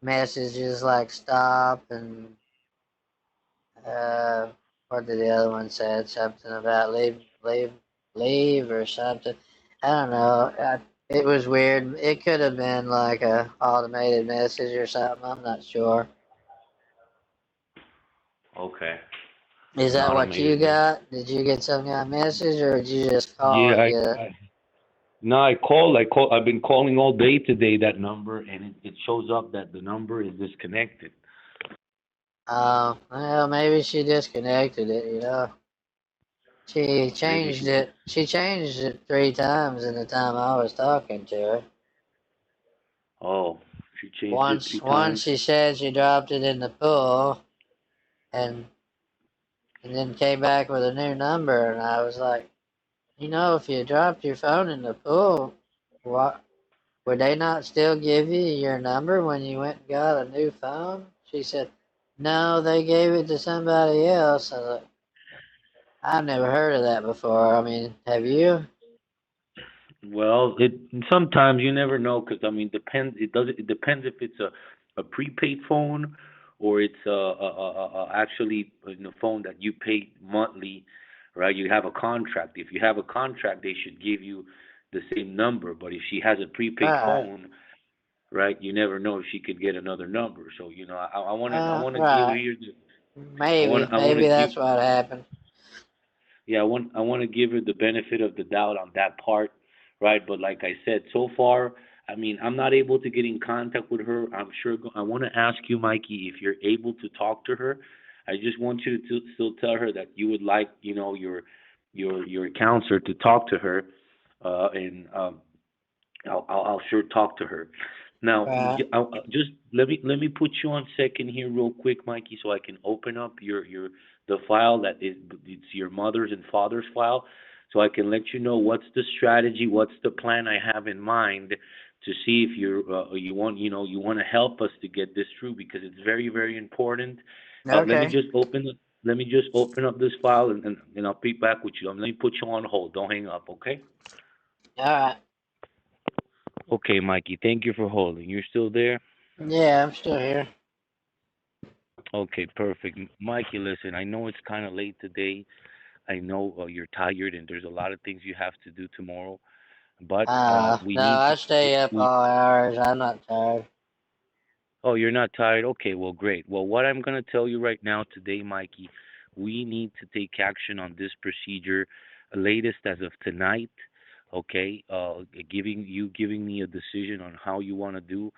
messages like stop and uh, what did the other one said? Something about leave or something. I don't know. It was weird. It could have been like a automated message or something. I'm not sure. Okay. Is An that what you automated message. got? Did you get some kind of message, or did you just call Yeah, and get it? no, I called. I call. I've been calling all day today that number, and it shows up that the number is disconnected. Well, maybe she disconnected it. She Maybe changed she did. it. She changed it 3 times in the time I was talking to her. Oh, she changed it three Once times. she said she dropped it in the pool, and and then came back with a new number, and I was like, if you dropped your phone in the pool, what would they not still give you your number when you went and got a new phone? She said, no, they gave it to somebody else. I was like, I've never heard of that before. I mean, have you? Well, it sometimes you never know because I mean, depends. It does. It depends if it's a prepaid phone or it's actually a phone that you pay monthly, right? You have a contract. If you have a contract, they should give you the same number. But if she has a prepaid Right. phone, right, you never know if she could get another number. So I want to give Right. her Maybe. I want to Maybe give that's what happened. yeah, I want to give her the benefit of the doubt on that part, right? But like I said, so far, I mean, I'm not able to get in contact with her. I'm sure I want to ask you, Mikey, if you're able to talk to her. I just want you to still tell her that you would like, your counselor to talk to her, and I'll sure talk to her. Now, Right. just let me put you on second here real quick, Mikey, so I can open up your the file that is it's your mother's and father's file, so I can let you know what's the strategy, what's the plan I have in mind to see if you want to help us to get this through because it's very important. Okay. Let me just open up this file and I'll be back with you. Let me put you on hold. Don't hang up, okay? All right. Okay, Mikey, thank you for holding. You're still there? Yeah, I'm still here. Okay, perfect. Mikey, listen, I know it's kind of late today. I know you're tired and there's a lot of things you have to do tomorrow, but we No, need I to, stay up we, all hours. I'm not tired. oh, you're not tired? Okay, well, great. Well, what I'm going to tell you right now today, Mikey, we need to take action on this procedure, latest as of tonight. Okay, giving me a decision on how you want to do,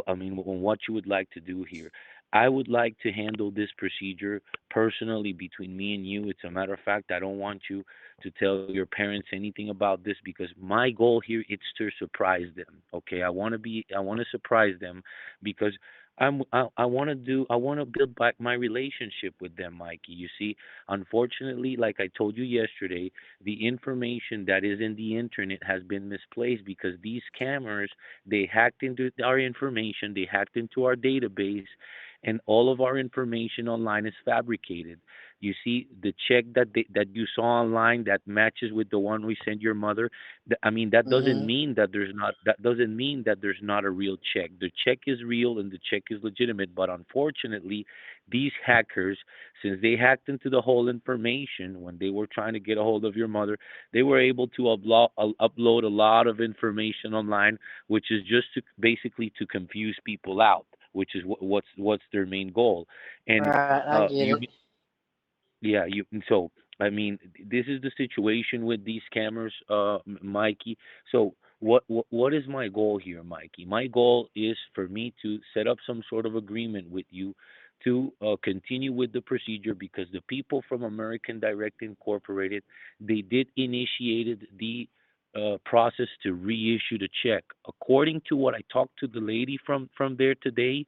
I mean, on what you would like to do here. I would like to handle this procedure personally between me and you. It's a matter of fact, I don't want you to tell your parents anything about this because my goal here is to surprise them. Okay, I want to surprise them because I want to I want to build back my relationship with them, Mikey. You see, unfortunately, like I told you yesterday, the information that is in the internet has been misplaced because these scammers, they hacked into our information, they hacked into our database, and all of our information online is fabricated. You see, the check that you saw online that matches with the one we sent your mother. I mean, Mhm. that doesn't mean that there's not a real check. The check is real and the check is legitimate, but unfortunately, these hackers, since they hacked into the whole information when they were trying to get a hold of your mother, they were able to upload a lot of information online, which is just to basically to confuse people out, which is what's their main goal. And Right, I get you it. yeah, you so I mean, this is the situation with these scammers, Mikey. So what is my goal here, Mikey? My goal is for me to set up some sort of agreement with you to continue with the procedure because the people from American Direct Incorporated, they did initiated the process to reissue the check. According to what I talked to the lady from there today,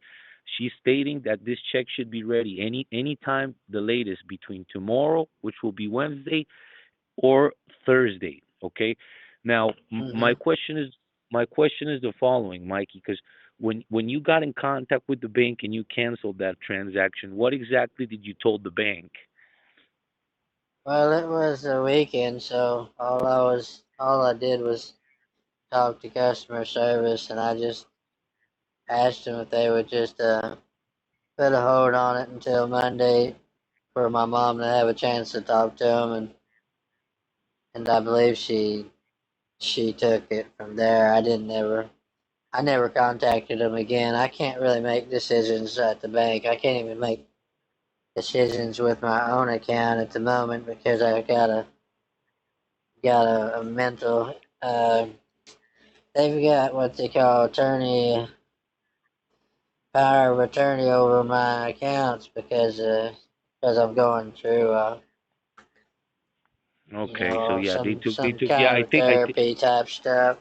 she's stating that this check should be ready any time the latest between tomorrow, which will be Wednesday, or Thursday. Okay. Now, Mhm. my question is the following, Mikey, because when you got in contact with the bank and you canceled that transaction, what exactly did you told the bank? Well, it was a weekend, so all I did was talk to customer service, and I just asked them if they would just put a hold on it until Monday for my mom to have a chance to talk to them, and I believe she took it from there. I never contacted them again. I can't really make decisions at the bank. I can't even make decisions with my own account at the moment because I got a mental. They've got what they call attorney power of attorney over my accounts because I'm going through Okay, so yeah, they some took yeah, kind of therapy type stuff.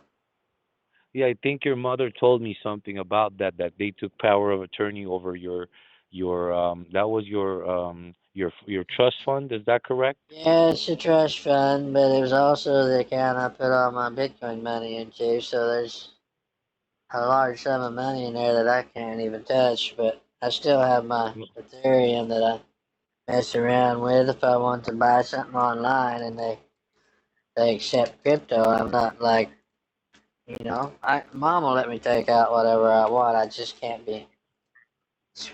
I think your mother told me something about that they took power of attorney over your that was your trust fund, is that correct? Yeah, it's a trust fund, but it was also the account I put all my Bitcoin money into. So there's a large sum of money in there that I can't even touch. But I still have my Ethereum that I mess around with if I want to buy something online, and they accept crypto. I'm not like I mom will let me take out whatever I want. I just can't be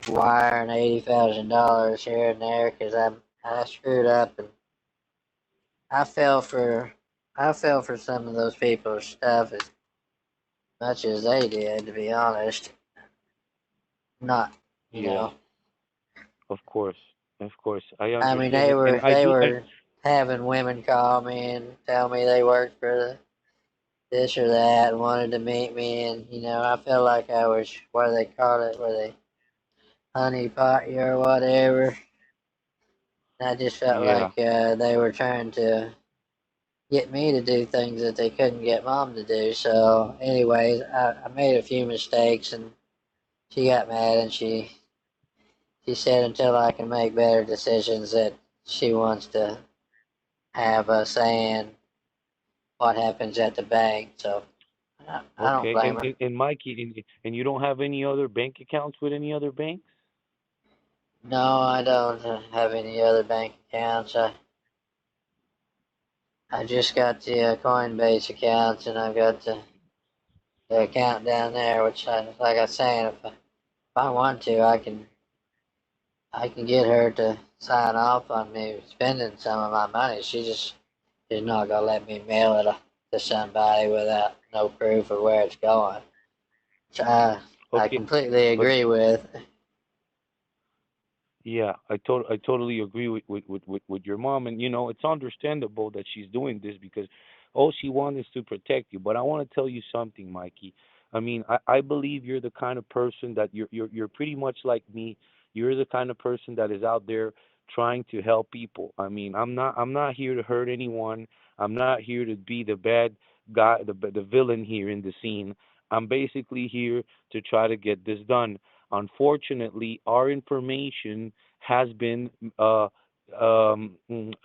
wiring $80,000 here and there because I screwed up and I fell for I fell for some of those people's stuff as much as they did. To be honest, not you Yeah, know. of course. Of course. I I mean, understand it. And I they do I were having women call me and tell me they worked for this or that and wanted to meet me, and I felt like I was what do they call it, where they honey pot you or whatever. I just felt yeah. like they were trying to get me to do things that they couldn't get mom to do. So, anyways, I made a few mistakes, and she got mad, and she said until I can make better decisions that she wants to have a say in what happens at the bank. So, I don't Okay. blame her. And Mikey, and you don't have any other bank accounts with any other banks? No, I don't have any other bank accounts. I just got the Coinbase accounts, and I've got the account down there, which like I was saying, if I want to, I can get her to sign off on me spending some of my money. She's not gonna let me mail it to somebody without no proof of where it's going. Which I Okay. completely But agree with. yeah, I totally agree with your mom, and it's understandable that she's doing this because all she wants is to protect you. But I want to tell you something, Mikey. I mean, I believe you're the kind of person that you're pretty much like me. You're the kind of person that is out there trying to help people. I mean, I'm not here to hurt anyone. I'm not here to be the bad guy, the villain here in the scene. I'm basically here to try to get this done. Unfortunately, our information has been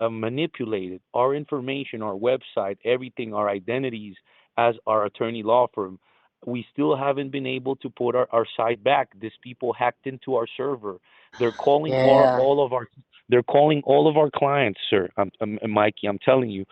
manipulated. Our information, our website, everything, our identities as our attorney law firm. We still haven't been able to put our site back. These people hacked into our server. They're calling Yeah. all of our they're calling all of our clients, sir. Mikey, I'm telling you,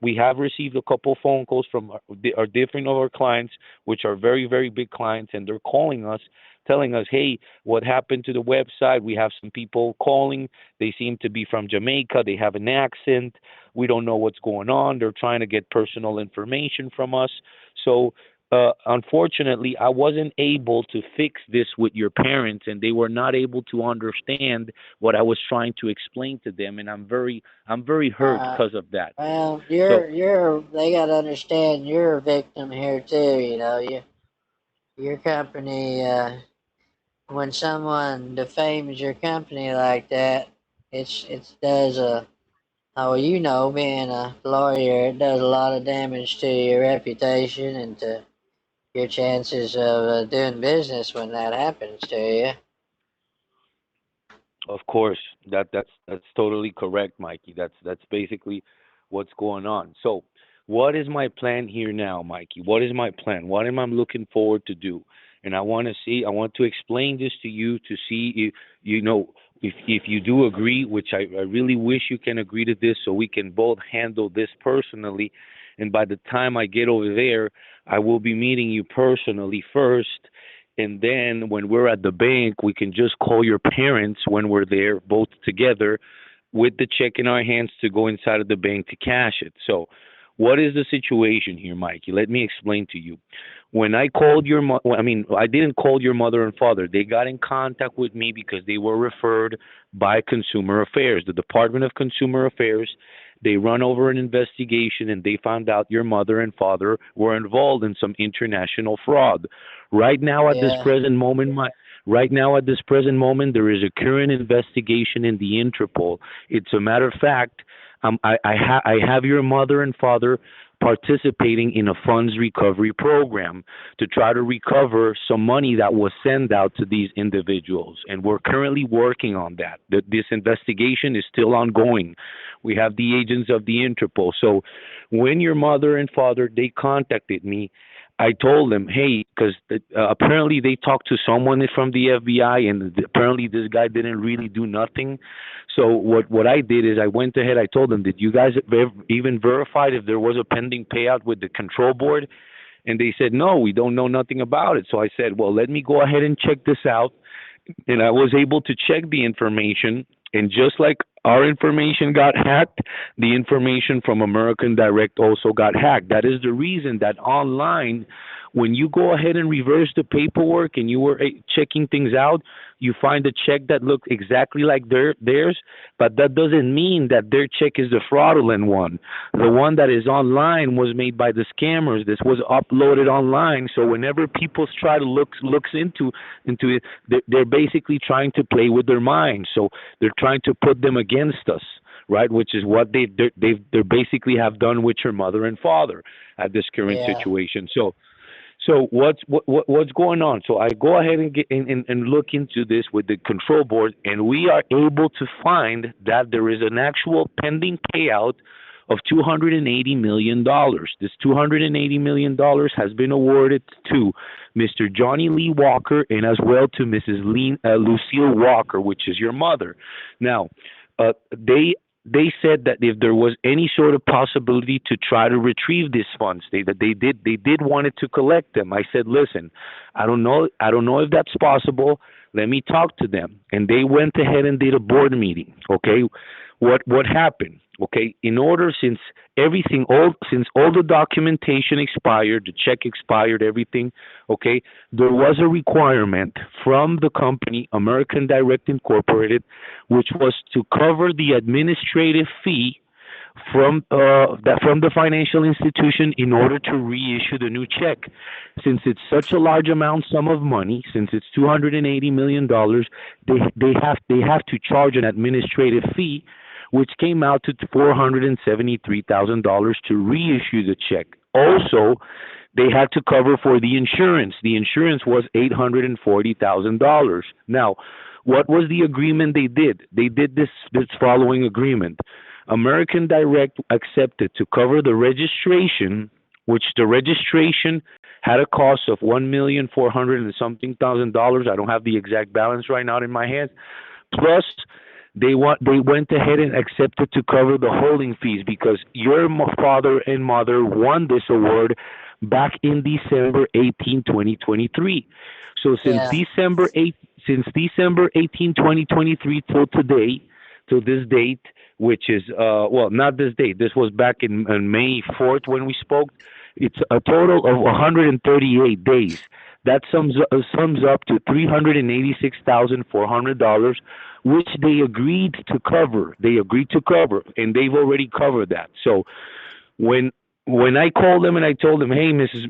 we have received a couple phone calls from our different of our clients, which are very, very big clients, and they're calling us, telling us, "Hey, what happened to the website? We have some people calling. They seem to be from Jamaica. They have an accent. We don't know what's going on. They're trying to get personal information from us." So unfortunately, I wasn't able to fix this with your parents, and they were not able to understand what I was trying to explain to them, and I'm very hurt Uh, because of that. well, So, they got to understand you're a victim here too. You know, your company. When someone defames your company like that, it does a. Oh, you know, being a lawyer, it does a lot of damage to your reputation and to your chances of doing business when that happens to you. of course, that's totally correct, Mikey. That's basically what's going on. So, what is my plan here now, Mikey? What is my plan? What am I looking forward to do? And I want to explain this to you to see if if you do agree, which I really wish you can agree to this, so we can both handle this personally. And by the time I get over there, I will be meeting you personally first, and then when we're at the bank, we can just call your parents when we're there, both together, with the check in our hands to go inside of the bank to cash it. So, what is the situation here, Mikey? Let me explain to you. When I called I mean, I didn't call your mother and father. They got in contact with me because they were referred by Consumer Affairs, the Department of Consumer Affairs. They run over an investigation and they found out your mother and father were involved in some international fraud. Right now, at this Yeah, present moment, there is a current investigation in the Interpol. It's a matter of fact, I have your mother and father participating in a funds recovery program to try to recover some money that was sent out to these individuals. And we're currently working on that. This investigation is still ongoing. We have the agents of the Interpol. So when your mother and father, they contacted me, I told them, hey, because apparently they talked to someone from the FBI, and apparently this guy didn't really do nothing. So what I did is I went ahead. I told them, did you guys even verified if there was a pending payout with the control board? And they said, no, we don't know nothing about it. So I said, well, let me go ahead and check this out. And I was able to check the information. And just like our information got hacked, the information from American Direct also got hacked. That is the reason that online, when you go ahead and reverse the paperwork and you were checking things out, you find a check that looks exactly like theirs, but that doesn't mean that their check is the fraudulent one. The one that is online was made by the scammers. This was uploaded online, so whenever people try to looks into it, they're basically trying to play with their minds. So they're trying to put them against us, right? Which is what they basically have done with your mother and father at this current yeah, situation. So what's going on? So I go ahead and get and look into this with the control board, and we are able to find that there is an actual pending payout of $280 million. This $280 million has been awarded to Mr. Johnny Lee Walker and as well to Mrs. Lucille Walker, which is your mother. Now, they said that if there was any sort of possibility to try to retrieve these funds, they did wanted to collect them. I said, listen, I don't know if that's possible. Let me talk to them, and they went ahead and did a board meeting. Okay, what happened? Okay, in order since all the documentation expired, the check expired, everything. Okay, there was a requirement from the company American Direct Incorporated, which was to cover the administrative fee from the financial institution in order to reissue the new check. Since it's such a large amount sum of money, since it's $280 million, they have to charge an administrative fee, which came out to $473,000 to reissue the check. Also, they had to cover for the insurance. The insurance was $840,000. Now, what was the agreement they did? They did this following agreement. American Direct accepted to cover the registration, which the registration had a cost of 1,400,000 and something thousand dollars. I don't have the exact balance right now in my hand. Plus, they went ahead and accepted to cover the holding fees because your father and mother won this award back in December 18, 2023. So Yeah. Since December 18, 2023 till today, till this date, which is well, not this date. This was back in May 4th when we spoke. It's a total of 138 days. That sums up to $386,400, which they agreed to cover. They agreed to cover, and they've already covered that. So when when I called them and I told them, hey, Mr.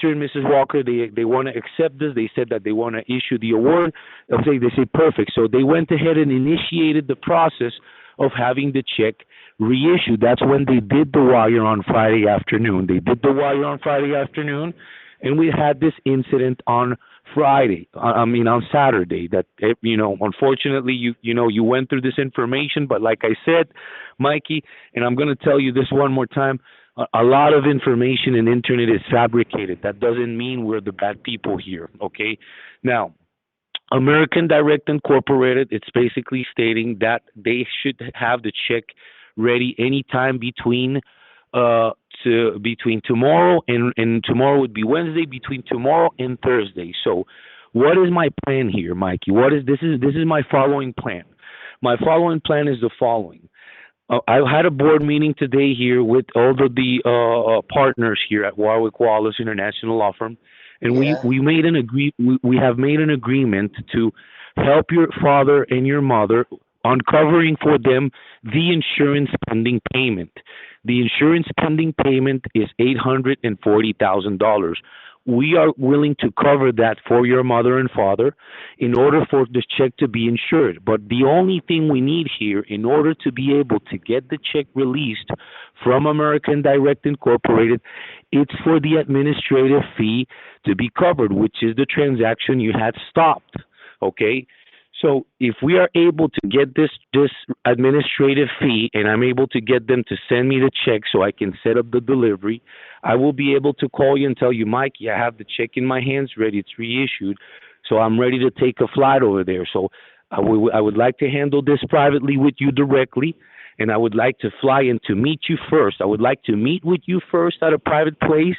and Mrs. Walker, they want to accept this. They said that they want to issue the award. They say perfect. So they went ahead and initiated the process of having the check reissued. That's when they did the wire on Friday afternoon. They did the wire on Friday afternoon, and we had this incident on Friday. On Saturday. That unfortunately, you went through this information, but like I said, Mikey, and I'm going to tell you this one more time. A lot of information in internet is fabricated. That doesn't mean we're the bad people here. Okay, now American Direct Incorporated, it's basically stating that they should have the check ready anytime between tomorrow and tomorrow would be Wednesday, between tomorrow and Thursday. So what is my plan here, Mikey? This is my following plan. My following plan is the following. I had a board meeting today here with all the partners here at Warwick Wallace International Law Firm, and Yeah. we have made an agreement to help your father and your mother on covering for them the insurance pending payment. The insurance pending payment is $840,000. We are willing to cover that for your mother and father in order for this check to be insured. But the only thing we need here in order to be able to get the check released from American Direct Incorporated, it's for the administrative fee to be covered, which is the transaction you had stopped. Okay? So if we are able to get this administrative fee and I'm able to get them to send me the check so I can set up the delivery, I will be able to call you and tell you, Mikey, I have the check in my hands ready. It's reissued. So I'm ready to take a flight over there. So I would like to handle this privately with you directly, and I would like to fly in to meet you first. I would like to meet with you first at a private place,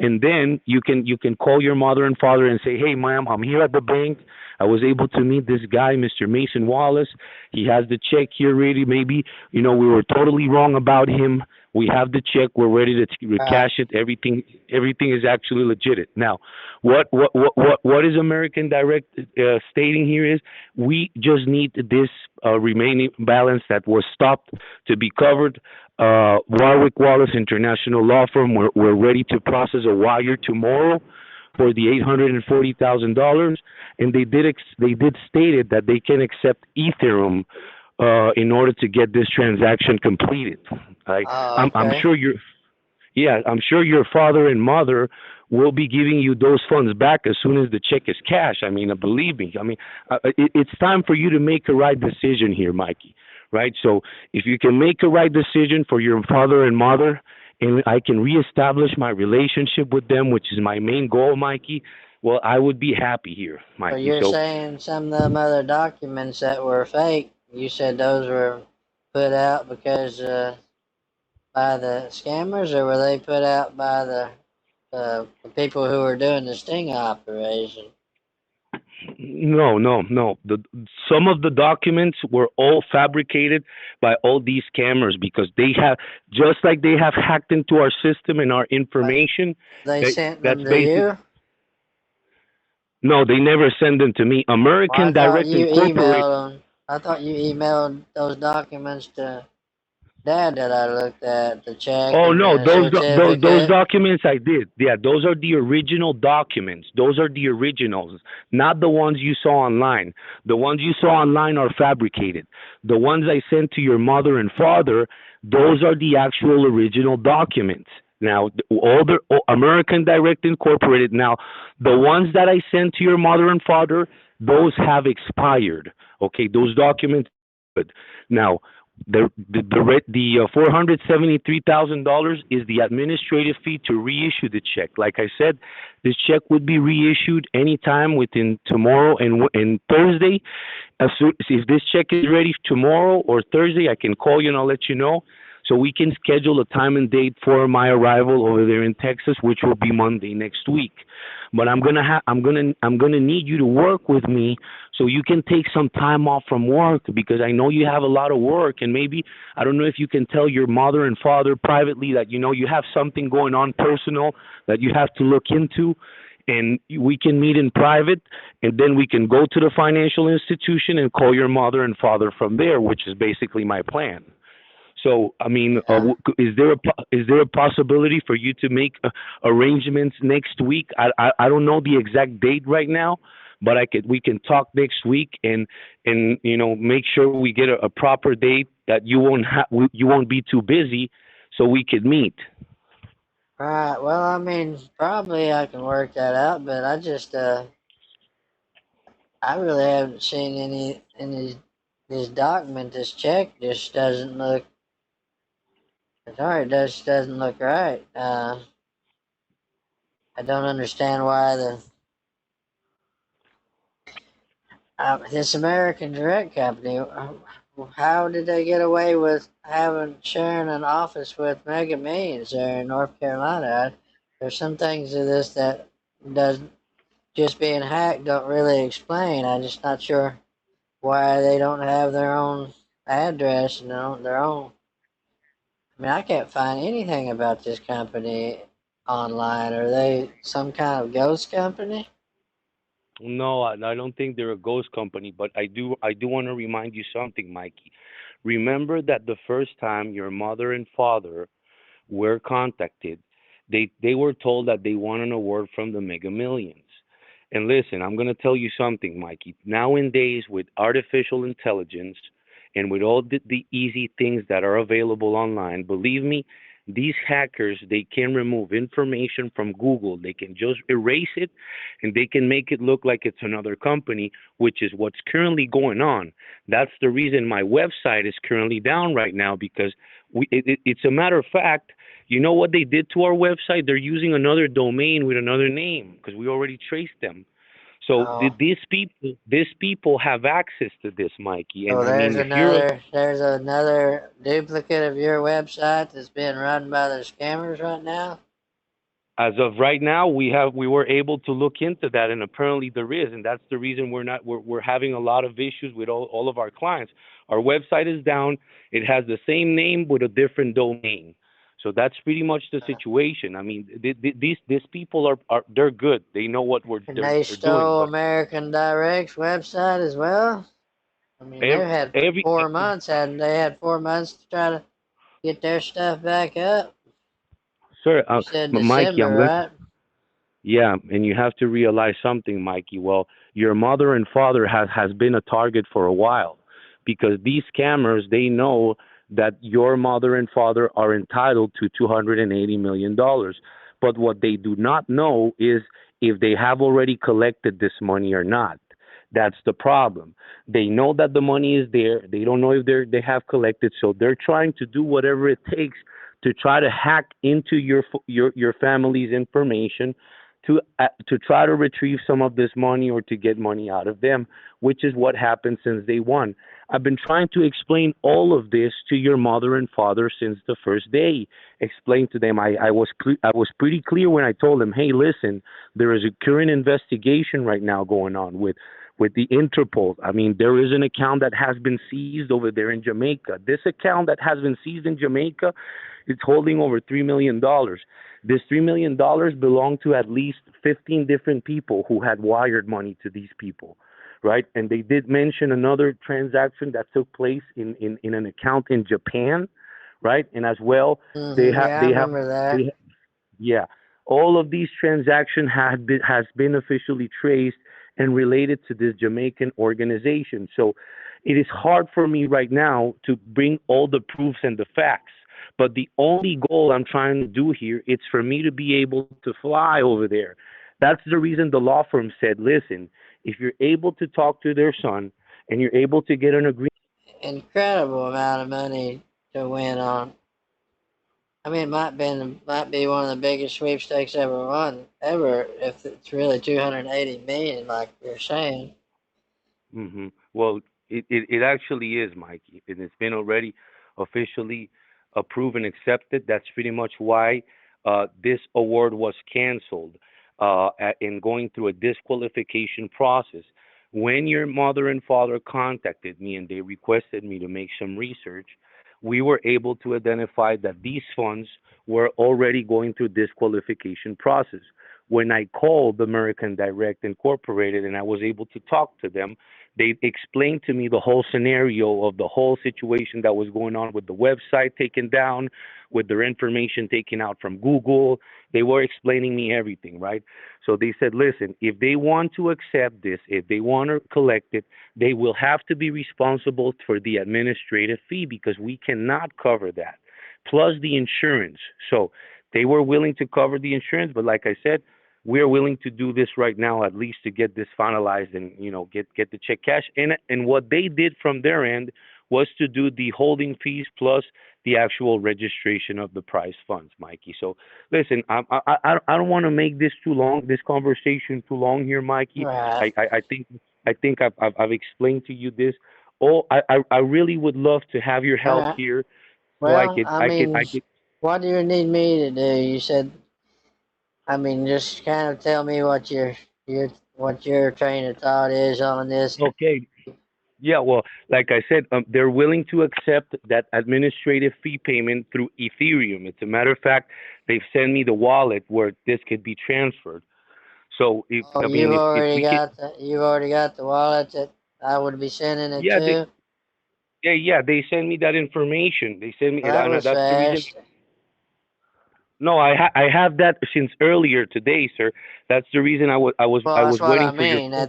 and then you can call your mother and father and say, hey, ma'am, I'm here at the bank. I was able to meet this guy, Mr. Mason Wallace. He has the check here ready. Maybe we were totally wrong about him. We have the check. We're ready to Right. cash it. Everything is actually legit. Now, what is American Direct stating here is we just need this remaining balance that was stopped to be covered. Warwick Wallace International Law Firm. We're ready to process a wire tomorrow for the $840,000, and they did stated that they can accept Ethereum in order to get this transaction completed. I, Oh, I'm okay. sure I'm sure your father and mother will be giving you those funds back as soon as the check is cashed. Believe me. It's time for you to make a right decision here, Mikey. Right? So if you can make a right decision for your father and mother, and I can reestablish my relationship with them, which is my main goal, Mikey, well, I would be happy here, So Mikey. you're So saying some of them other documents that were fake, you said those were put out because by the scammers, or were they put out by the people who were doing the sting operation? no, no, no. Some of the documents were all fabricated by all these scammers because they have, just like they have hacked into our system and our Uh, information. They sent That's them to basic. you? No, they never send them to me. Well, I American thought Direct you Incorporated. emailed them. I thought you emailed those documents to. Dad that I looked at the check Oh and no, the those certificate. documents I did. Yeah, those are the original documents. Those are the originals, not the ones you saw online. The ones you saw online are fabricated. The ones I sent to your mother and father, those are the actual original documents. Now, all the American Direct Incorporated. Now, the ones that I sent to your mother and father, those have expired. Okay, those documents. Good. Now, the $473,000 is the administrative fee to reissue the check. Like I said, this check would be reissued anytime within tomorrow and Thursday. As soon, if this check is ready tomorrow or Thursday, I can call you and I'll let you know. So we can schedule a time and date for my arrival over there in Texas, which will be Monday next week. But I'm gonna need you to work with me so you can take some time off from work because I know you have a lot of work and maybe I don't know if you can tell your mother and father privately that you have something going on personal that you have to look into and we can meet in private and then we can go to the financial institution and call your mother and father from there, which is basically my plan. So, I mean, Yeah. is there a possibility for you to make arrangements next week? I don't know the exact date right now, but I could we can talk next week and make sure we get a proper date that you won't be too busy, so we could meet. Right. Well, I mean, probably I can work that out, but I really haven't seen any this document. This check just doesn't look. Sorry, it just doesn't look right. I don't understand why this American Direct Company. How did they get away with having sharing an office with Mega Millions there in North Carolina? There's some things to this that does just being hacked don't really explain. I'm just not sure why they don't have their own address and their own. I mean, I can't find anything about this company online. Are they some kind of ghost company? No, I don't think they're a ghost company, but I do want to remind you something, Mikey. Remember that the first time your mother and father were contacted, they were told that they won an award from the Mega Millions. And listen, I'm going to tell you something, Mikey. Nowadays, with artificial intelligence and with all the easy things that are available online, believe me, these hackers they can remove information from Google. They can just erase it, and they can make it look like it's another company, which is what's currently going on. That's the reason my website is currently down right now because it's a matter of fact. You know what they did to our website? They're using another domain with another name because we already traced them. So Oh, these people have access to this, Mikey. And so I mean, if you're there's another duplicate of your website that's being run by the scammers right now. as of right now, we were able to look into that, and apparently there is, and that's the reason we're having a lot of issues with all of our clients. Our website is down. It has the same name with a different domain. So that's pretty much the Uh, situation. I mean, these people are they're good. They know what and they're they they're doing. stole But American Direct's website as well. I mean, every, they've had every 4 months, hadn't they? Had 4 months to try to get their stuff back up. sir, You said Mikey, December, right? yeah, and you have to realize something, Mikey. Well, your mother and father has been a target for a while because these scammers they know that your mother and father are entitled to $280 million. But what they do not know is if they have already collected this money or not. That's the problem. They know that the money is there. They don't know if they have collected, so they're trying to do whatever it takes to try to hack into your family's information to try to retrieve some of this money or to get money out of them, which is what happened since day one. I've been trying to explain all of this to your mother and father since the first day. Explain to them. I was pretty clear when I told them, hey, listen, there is a current investigation right now going on with the Interpol. I mean, there is an account that has been seized over there in Jamaica. This account that has been seized in Jamaica, it's holding over $3 million. This $3 million belonged to at least 15 different people who had wired money to these people, right? And they did mention another transaction that took place in an account in Japan, right? And as well, Yeah, I they have remember that. they yeah, all of these transactions has been officially traced and related to this Jamaican organization. So it is hard for me right now to bring all the proofs and the facts. But the only goal I'm trying to do here is for me to be able to fly over there. That's the reason the law firm said, listen, if you're able to talk to their son and you're able to get an agreement. Incredible amount of money to win on. I mean, might be one of the biggest sweepstakes ever won ever. If it's really 280 million, like you're saying. Well, it actually is, Mikey, and it's been already officially approved and accepted. That's pretty much why this award was canceled in going through a disqualification process. When your mother and father contacted me and they requested me to make some research, we were able to identify that these funds were already going through disqualification process. When I called American Direct Incorporated and I was able to talk to them, they explained to me the whole scenario of the whole situation that was going on with the website taken down, with their information taken out from Google. They were explaining me everything, right? So they said, listen, if they want to accept this, if they want to collect it, they will have to be responsible for the administrative fee because we cannot cover that, plus the insurance. So they were willing to cover the insurance, but like I said, we're willing to do this right now, at least to get this finalized and get the check cash. And what they did from their end was to do the holding fees plus the actual registration of the prize funds, Mikey. So listen, I don't want to make this too long, this conversation too long here, Mikey. Right. I think I've explained to you this. Oh, I really would love to have your All help right. here, so Well, I I mean, could. what do you need me to do? You said, I mean, just kind of tell me what your train of thought is on this. Okay. Yeah, well, like I said, they're willing to accept that administrative fee payment through Ethereum. It's a matter of fact, they've sent me the wallet where this could be transferred. So, if Oh, I mean, if we could, you've already got the wallet that I would be sending it yeah, to. they send me that information. They send me, Well, that and was that's the reason. fast. No, I have that since earlier today, sir. That's the reason Well, I that's was what I waiting for your mean. call.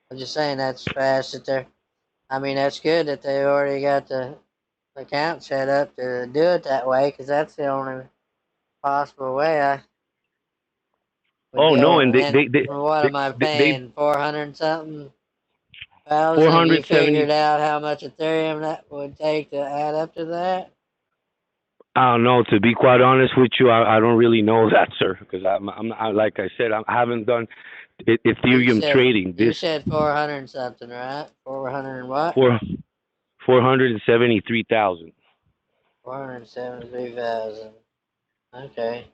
I'm just saying that's fast that they're. I mean, that's good that they already got the account set up to do it that way, because that's the only possible way I would Oh no, go. and And what they, am I they paying? 400 something thousand. Have you 470. figured out how much Ethereum that would take to add up to that? I don't know. To be quite honest with you, I don't really know that, sir, because like I said, I haven't done You Ethereum said trading. you This said 400 something, right? 400 and what? for 473,000. 473,000. Okay.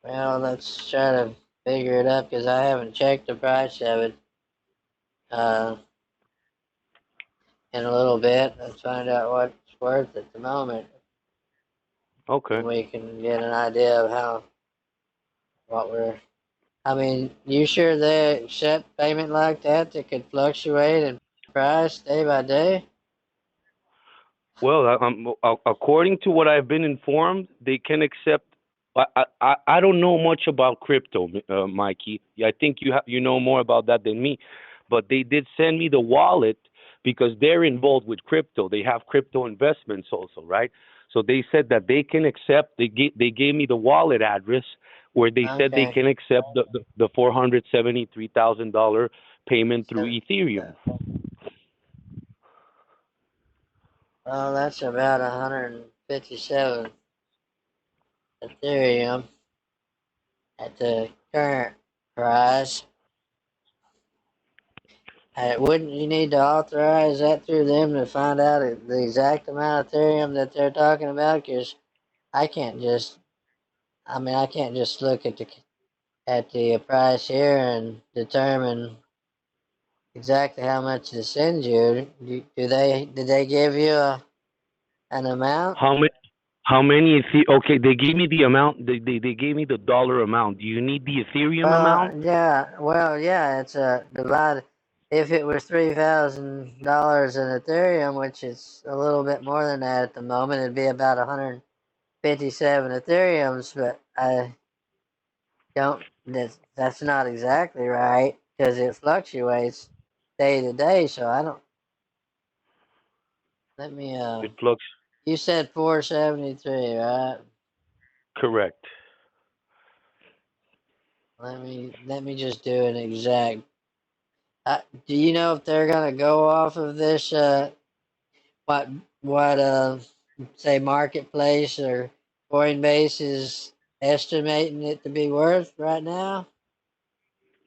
Well, let's try to figure it up because I haven't checked the price of it uh, in a little bit. Let's find out what it's worth at the moment, and Okay. we can get an idea of what we're. I mean, you sure they accept payment like that could fluctuate in price day by day? Well, according to what I've been informed, they can accept. I don't know much about crypto, Mikey. I think you know more about that than me, but they did send me the wallet because they're involved with crypto. They have crypto investments also, right? So they said that they can accept. They gave me the wallet address where they said they Okay. can accept the $473,000 payment through So, Ethereum. well, that's about 157 Ethereum at the current price. Wouldn't you need to authorize that through them to find out the exact amount of Ethereum that they're talking about? Because I can't just, I can't just look at the price here and determine exactly how much to send you. Did they give you an amount? How many? How many? Okay, they gave me the amount. They gave me the dollar amount. Do you need the Ethereum amount? Well, yeah, it's a divide. if it was $3,000 in Ethereum, which is a little bit more than that at the moment, it'd be about 157 Ethereums. But I don't. That's not exactly right because it fluctuates day to day. So I don't. Let me. It flux. You said 473, right? Correct. Let me just do an exact. Do you know if they're gonna go off of this? What what say marketplace or Coinbase is estimating it to be worth right now?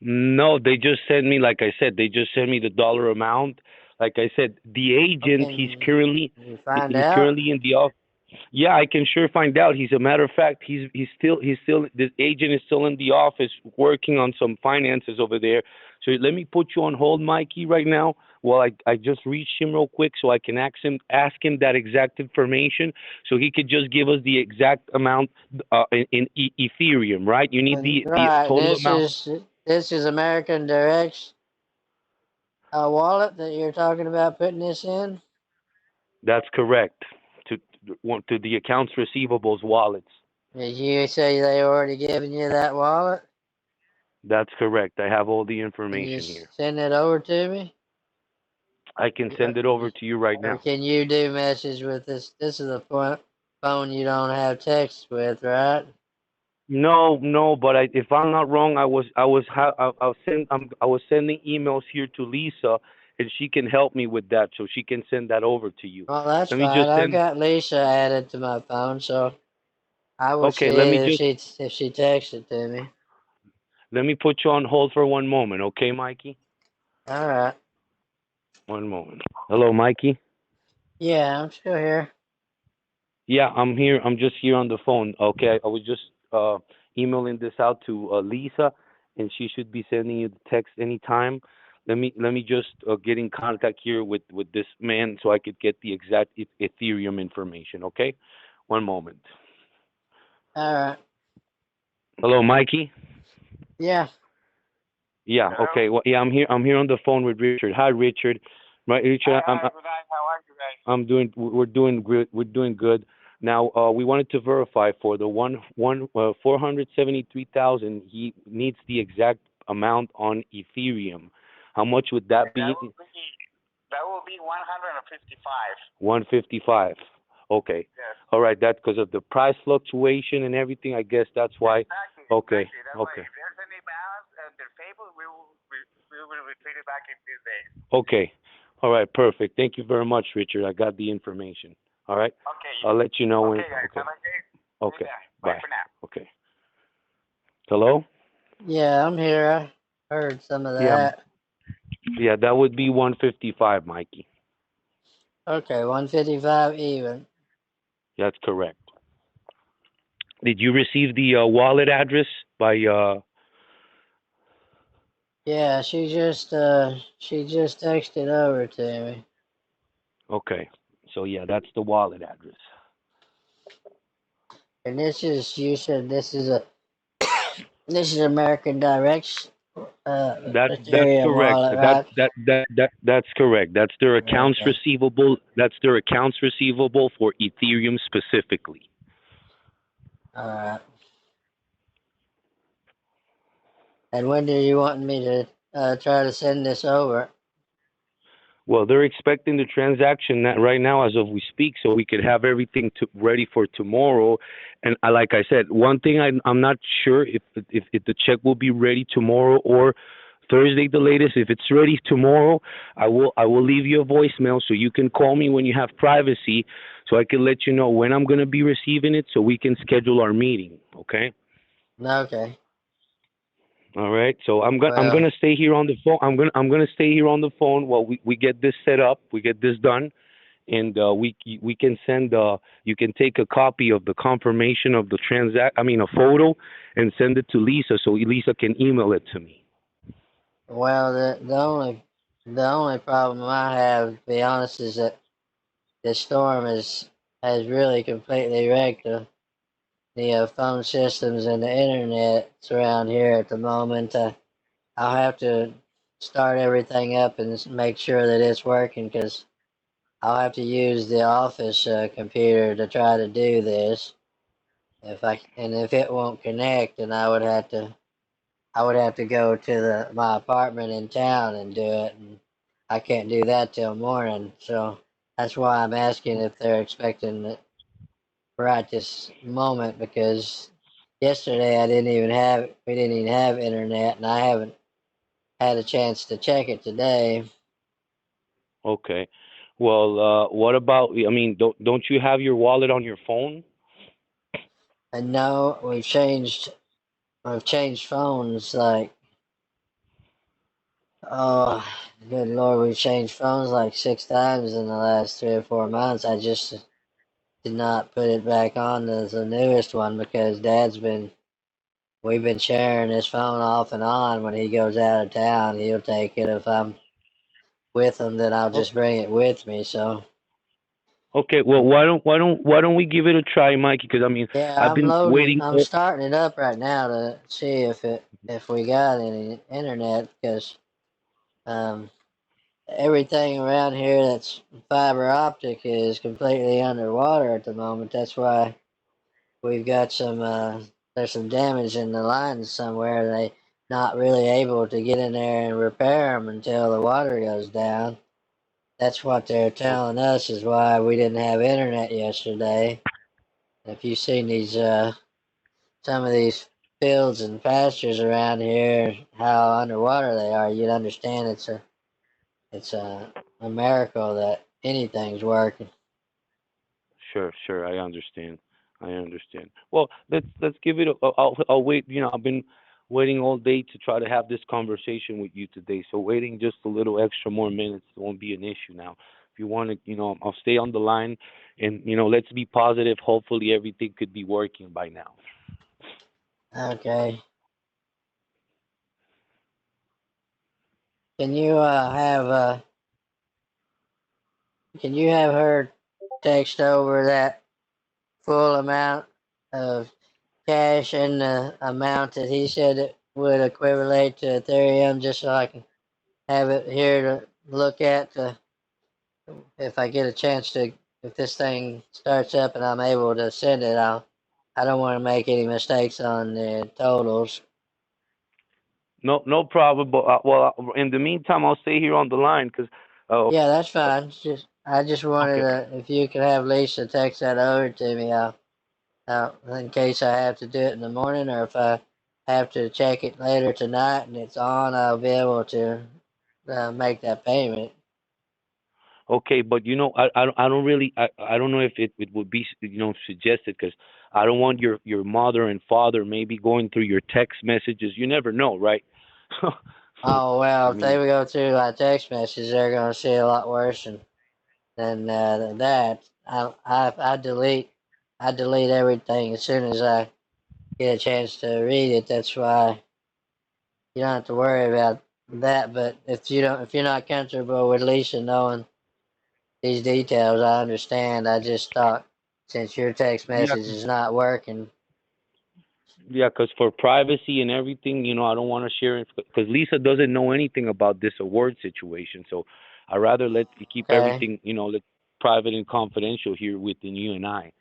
No, they just sent me, like I said, they just sent me the dollar amount. Like I said, the How agent, can you he- find he's out? currently in the office. Yeah, I can sure find out. He's a matter of fact, he's still this agent is still in the office working on some finances over there. So let me put you on hold, Mikey, right now. While I just reached him real quick so I can ask him that exact information so he could just give us the exact amount in Ethereum, right? You need the Right. total This amount. is this is American Direct's wallet that you're talking about putting this in. That's correct. To to the accounts receivables wallets. Did you say they already given you that wallet? That's correct. I have all the Can you information here. send it over to me? I can send it over to you right Or now. can you do message with this? This is a phone you don't have text with, right? No, no, but if I'm not wrong, I was sending emails here to Lisa, and she can help me with that, so she can send that over to you. Well, that's Let me fine. just I've send. got Lisa added to my phone, so I will see Okay, let me it just if she texts it to me. let me put you on hold for one moment, okay, Mikey? All right. One moment. Hello, Mikey. Yeah, I'm still here. Yeah, I'm here. I'm just here on the phone. Okay, I was just emailing this out to Lisa, and she should be sending you the text anytime. Let me just get in contact here with this man so I could get the exact Ethereum information. Okay, one moment. All right. Hello, Mikey. Yeah. Yeah. Okay. Well, yeah, I'm here. I'm here on the phone with Richard. Hi, Richard. Right, Richard. I'm doing. We're doing good. We're doing good. Now, we wanted to verify for the 473,000. He needs the exact amount on Ethereum. How much would that be? That will be 155. 155. Okay. Yes. All right. That's because of the price fluctuation and everything. I guess that's why. Exactly. Okay. Exactly. That's Okay. why if there's any balance at their table, we will retrieve it back in these days. Okay. All right. Perfect. Thank you very much, Richard. I got the information. All right. Okay. I'll let you know when. Okay, guys. Okay. Have a great Okay. day. Bye Bye. for now. Okay. Hello? Yeah, I'm here. I heard some of Yeah. that. Yeah, that would be 155, Mikey. Okay, 155 even. That's correct. Did you receive the wallet address by Yeah, she just texted over to me. okay. So yeah, that's the wallet address. And you said this is American Direct's That's Ethereum correct. wallet, right? That's correct. That's their accounts Okay. receivable. That's their accounts receivable for Ethereum specifically. All right. And when do you want me to try to send this over? Well, they're expecting the transaction right now as of we speak, so we could have everything ready for tomorrow. And like I said, one thing I'm not sure if the check will be ready tomorrow or Thursday the latest. If it's ready tomorrow, I will leave you a voicemail so you can call me when you have privacy, so I can let you know when I'm gonna be receiving it, so we can schedule our meeting. Okay. Okay. All right. So I'm Well, gonna stay here on the phone. I'm gonna stay here on the phone while we get this set up. We get this done, and we can send. You can take a copy of the confirmation of the transact. I mean, a photo, and send it to Lisa so Lisa can email it to me. well, the only problem I have, to be honest, is that the storm has really completely wrecked the phone systems and the internet around here at the moment. I'll have to start everything up and make sure that it's working because I'll have to use the office computer to try to do this. If it won't connect, then I would have to go to my apartment in town and do it, and I can't do that till morning. So that's why I'm asking if they're expecting it right this moment because yesterday we didn't even have internet, and I haven't had a chance to check it today. Okay. Well, what about? I mean, don't you have your wallet on your phone? And no, we've changed phones like, oh, good Lord, we've changed phones like 6 times in the last 3 or 4 months. I just did not put it back on as the newest one because we've been sharing his phone off and on. When he goes out of town, he'll take it. If I'm with him, then I'll Oh, just bring it with me. So, okay. Well, why don't we give it a try, Mikey? Because I mean, yeah, I've been waiting. I'm starting it up right now to see if we got any internet because, um, everything around here that's fiber optic is completely underwater at the moment. That's why we've got there's some damage in the lines somewhere. They not really able to get in there and repair them until the water goes down. That's what they're Oh, telling us is why we didn't have internet yesterday. If you've seen some of these fields and pastures around here, how underwater they are, you'd understand it's a miracle that anything's working. sure, sure. I understand. I understand. Well, let's give it. I'll wait. You know, I've been waiting all day to try to have this conversation with you today. So waiting just a little extra more minutes won't be an issue now. If you want to, I'll stay on the line, and let's be positive. Hopefully, everything could be working by now. Okay. Can you can you have her text over that full amount of cash and the amount that he said it would equivalent to Ethereum just so I can have it here to look at if I get a chance to if this thing starts up and I'm able to send it I don't want to make any mistakes on the totals. No, no problem. But well, in the meantime, I'll stay here on the line because. Yeah, that's Uh, fine. I just wanted okay. to if you could have Lisa text that over to me. In case I have to do it in the morning or if I have to check it later tonight and it's on, I'll be able to make that payment. Okay, but I don't really, I don't know if it would be, suggested because I don't want your mother and father maybe going through your text messages. You never know, right? Oh well, I if they mean, would go through my text messages, they're gonna see a lot worse than that. I delete everything as soon as I get a chance to read it. That's why you don't have to worry about that. But if you're not comfortable with Lisa knowing these details, I understand. I just thought since your text yeah, message is not working, yeah, because for privacy and everything, I don't want to share it because Lisa doesn't know anything about this award situation. So I rather let you keep okay? everything, private and confidential here within you and I.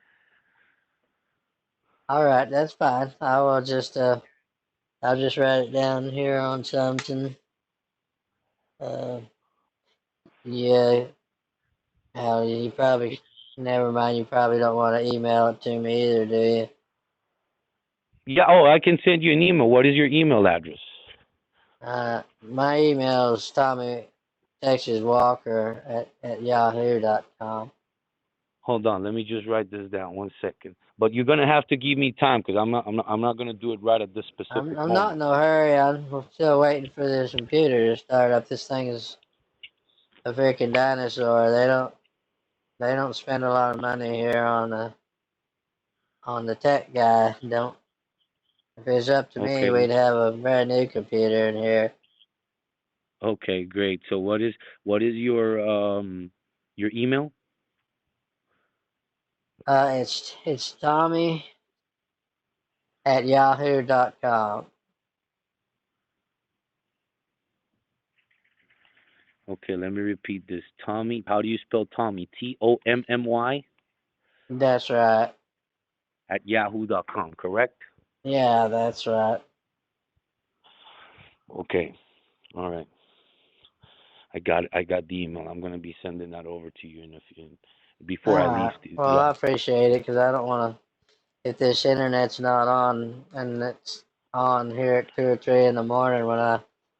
All right, that's fine. I'll just write it down here on something. Uh, yeah, you probably never mind. You probably don't want to email it to me either, do you? Yeah. Oh, I can send you an email. What is your email address? My email is Tommy Texas Walker at yahoo.com. Hold on, let me just write this down 1 second. But you're gonna have to give me time because I'm not gonna do it right at this specific I'm not in moment. no hurry. I'm still waiting for this computer to start up. This thing is a freaking dinosaur. They don't spend a lot of money here on the tech guy. Don't If it's up to me, Okay, we'd have a brand new computer in here. okay, great. So what is your email? It's Tommy at yahoo.com. Okay, let me repeat this. Tommy, how do you spell Tommy? Tommy That's right. at yahoo.com, correct? Yeah, that's right. Okay. All right. I got the email. I'm gonna be sending that over to you All before I leave right. the Well, I office. appreciate it because I don't want to. If this internet's not on and it's on here at 2 or 3 in the morning, when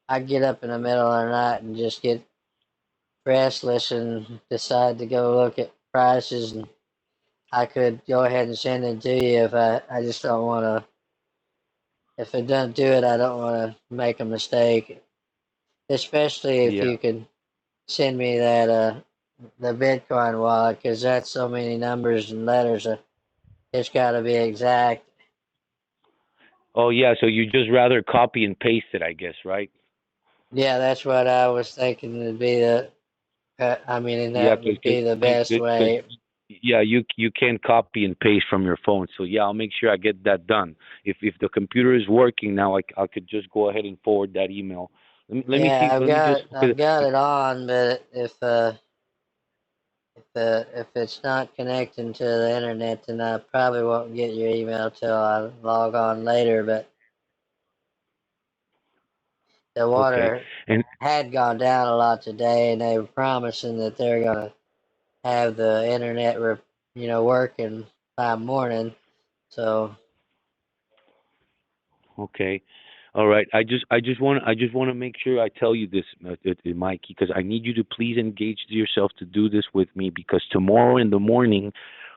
I get up in the middle of the night and just get restless and decide to go look at prices, and I could go ahead and send it to you if I just don't want to. If it doesn't do it, I don't want to make a mistake. Especially if Yeah. you could send me that the Bitcoin wallet, because that's so many numbers and letters. It's got to be exact. Oh yeah. So you just rather copy and paste it, I guess, right? Yeah, that's what I was thinking would be the. I mean, Yeah, that would be the best because way. yeah, you can copy and paste from your phone. So yeah, I'll make sure I get that done. If the computer is working now, I could just go ahead and forward that email. Let me Yeah, see. Let me just I've got it on, but if it's not connecting to the internet, then I probably won't get your email till I log on later. But the okay. water And had gone down a lot today, and they were promising that they're gonna have the internet, working by morning. So okay. All right. I just want to make sure I tell you this, Mikey, because I need you to please engage yourself to do this with me because tomorrow in the morning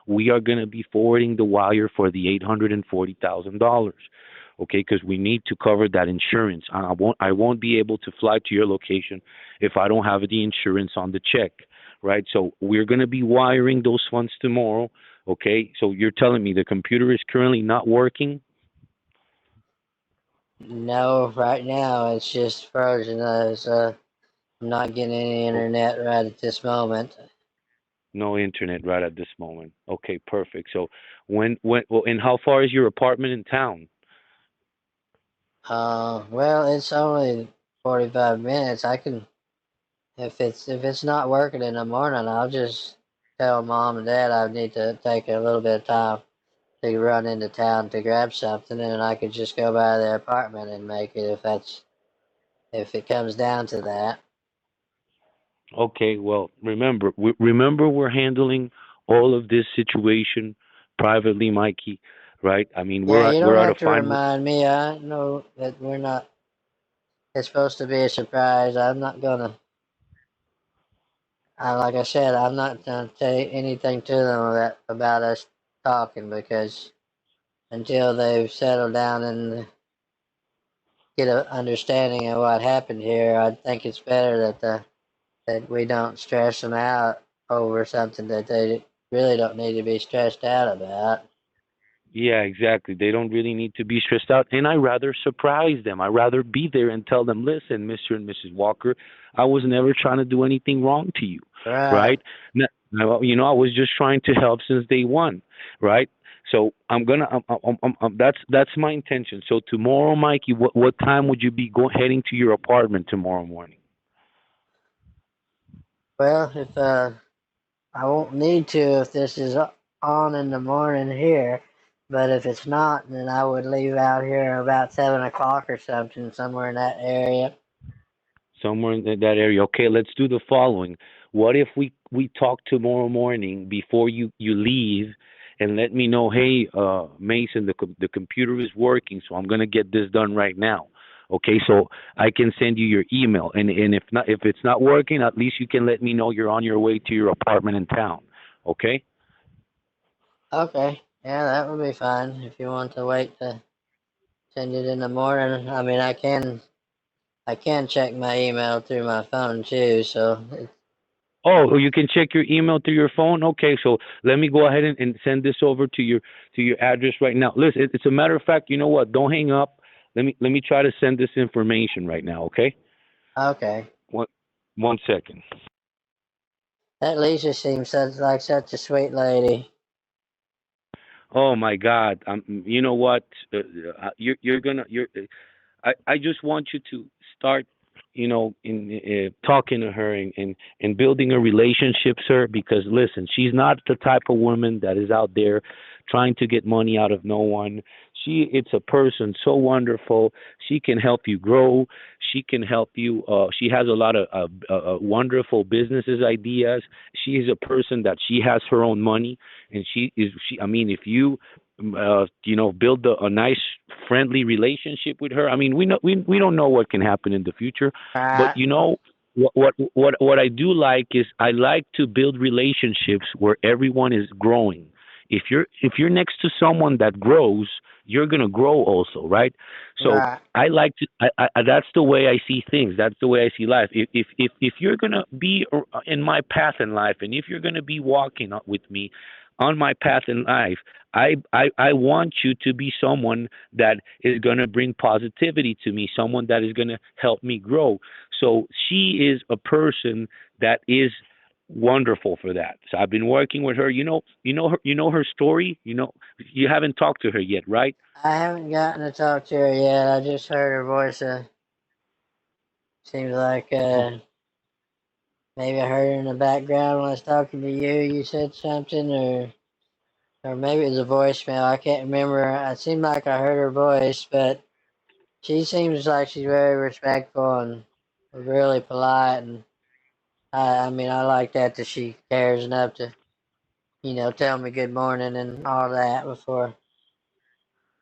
we are going to be forwarding the wire for the $840,000. Okay, because we need to cover that insurance. I won't be able to fly to your location if I don't have the insurance on the check, right? So we're going to be wiring those funds tomorrow. Okay, so you're telling me the computer is currently not working? no, right now it's just frozen. I'm not getting any internet right at this moment. No internet right at this moment. Okay, perfect. So well, and how far is your apartment in town? Well, it's only 45 minutes. I can if it's not working in the morning, I'll just tell mom and dad I need to take a little bit of time to run into town to grab something, and I could just go by their apartment and make it if it comes down to that. Okay, well, remember we're handling all of this situation privately, Mikey, right? I mean, Yeah, you don't we're at a have to final. remind me. I know that we're not. It's supposed to be a surprise. I'm not gonna. Like I said, I'm not gonna say anything to them about us talking because until they've settled down and get an understanding of what happened here, I think it's better that we don't stress them out over something that they really don't need to be stressed out about. Yeah, exactly. They don't really need to be stressed out, and I rather surprise them. I rather be there and tell them, "Listen, Mr. and Mrs. Walker, I was never trying to do anything wrong to you, Right. right? I was just trying to help since day one, right? So I'm gonna, that's my intention. So tomorrow, Mikey, what time would you be heading to your apartment tomorrow morning? Well, if I won't need to if this is on in the morning here, but if it's not, then I would leave out here about 7 o'clock or something, somewhere in that area. Somewhere in that area. Okay, let's do the following. What if we talk tomorrow morning before you leave, and let me know, hey, Mason, the computer is working, so I'm gonna get this done right now. Okay, so I can send you your email, and if it's not working, at least you can let me know you're on your way to your apartment in town. Okay. Okay, yeah, that would be fine. If you want to wait to send it in the morning, I mean, I can check my email through my phone too. So Oh, you can check your email through your phone. Okay, so let me go ahead and send this over to your address right now. Listen, it's a matter of fact. You know what? Don't hang up. Let me try to send this information right now. Okay, okay, one one second. that Lisa seems like such a sweet lady. Oh my God. You know what? You're gonna. I just want you to start. in talking to her and building a relationship, sir. Because listen, she's not the type of woman that is out there trying to get money out of no one. It's a person so wonderful. She can help you grow. She can help you. She has a lot of wonderful businesses ideas. She is a person that she has her own money, and she is. She. I mean, if you build a nice friendly relationship with her. I mean, we don't know what can happen in the future, but Right, what I do like is I like to build relationships where everyone is growing. If you're next to someone that grows, you're gonna grow also, right? So right. I like to. That's the way I see things. That's the way I see life. If you're gonna be in my path in life, and if you're gonna be walking with me on my path in life, I want you to be someone that is going to bring positivity to me, someone that is going to help me grow. So she is a person that is wonderful for that. So I've been working with her. You know her story. You haven't talked to her yet, right? I haven't gotten to talk to her yet. I just heard her voice. Seems like Oh, maybe I heard her in the background when I was talking to you. You said something, or maybe it was a voicemail. I can't remember. It seemed like I heard her voice, but she seems like she's very respectful and really polite. And I mean, I like that she cares enough to, tell me good morning and all that before,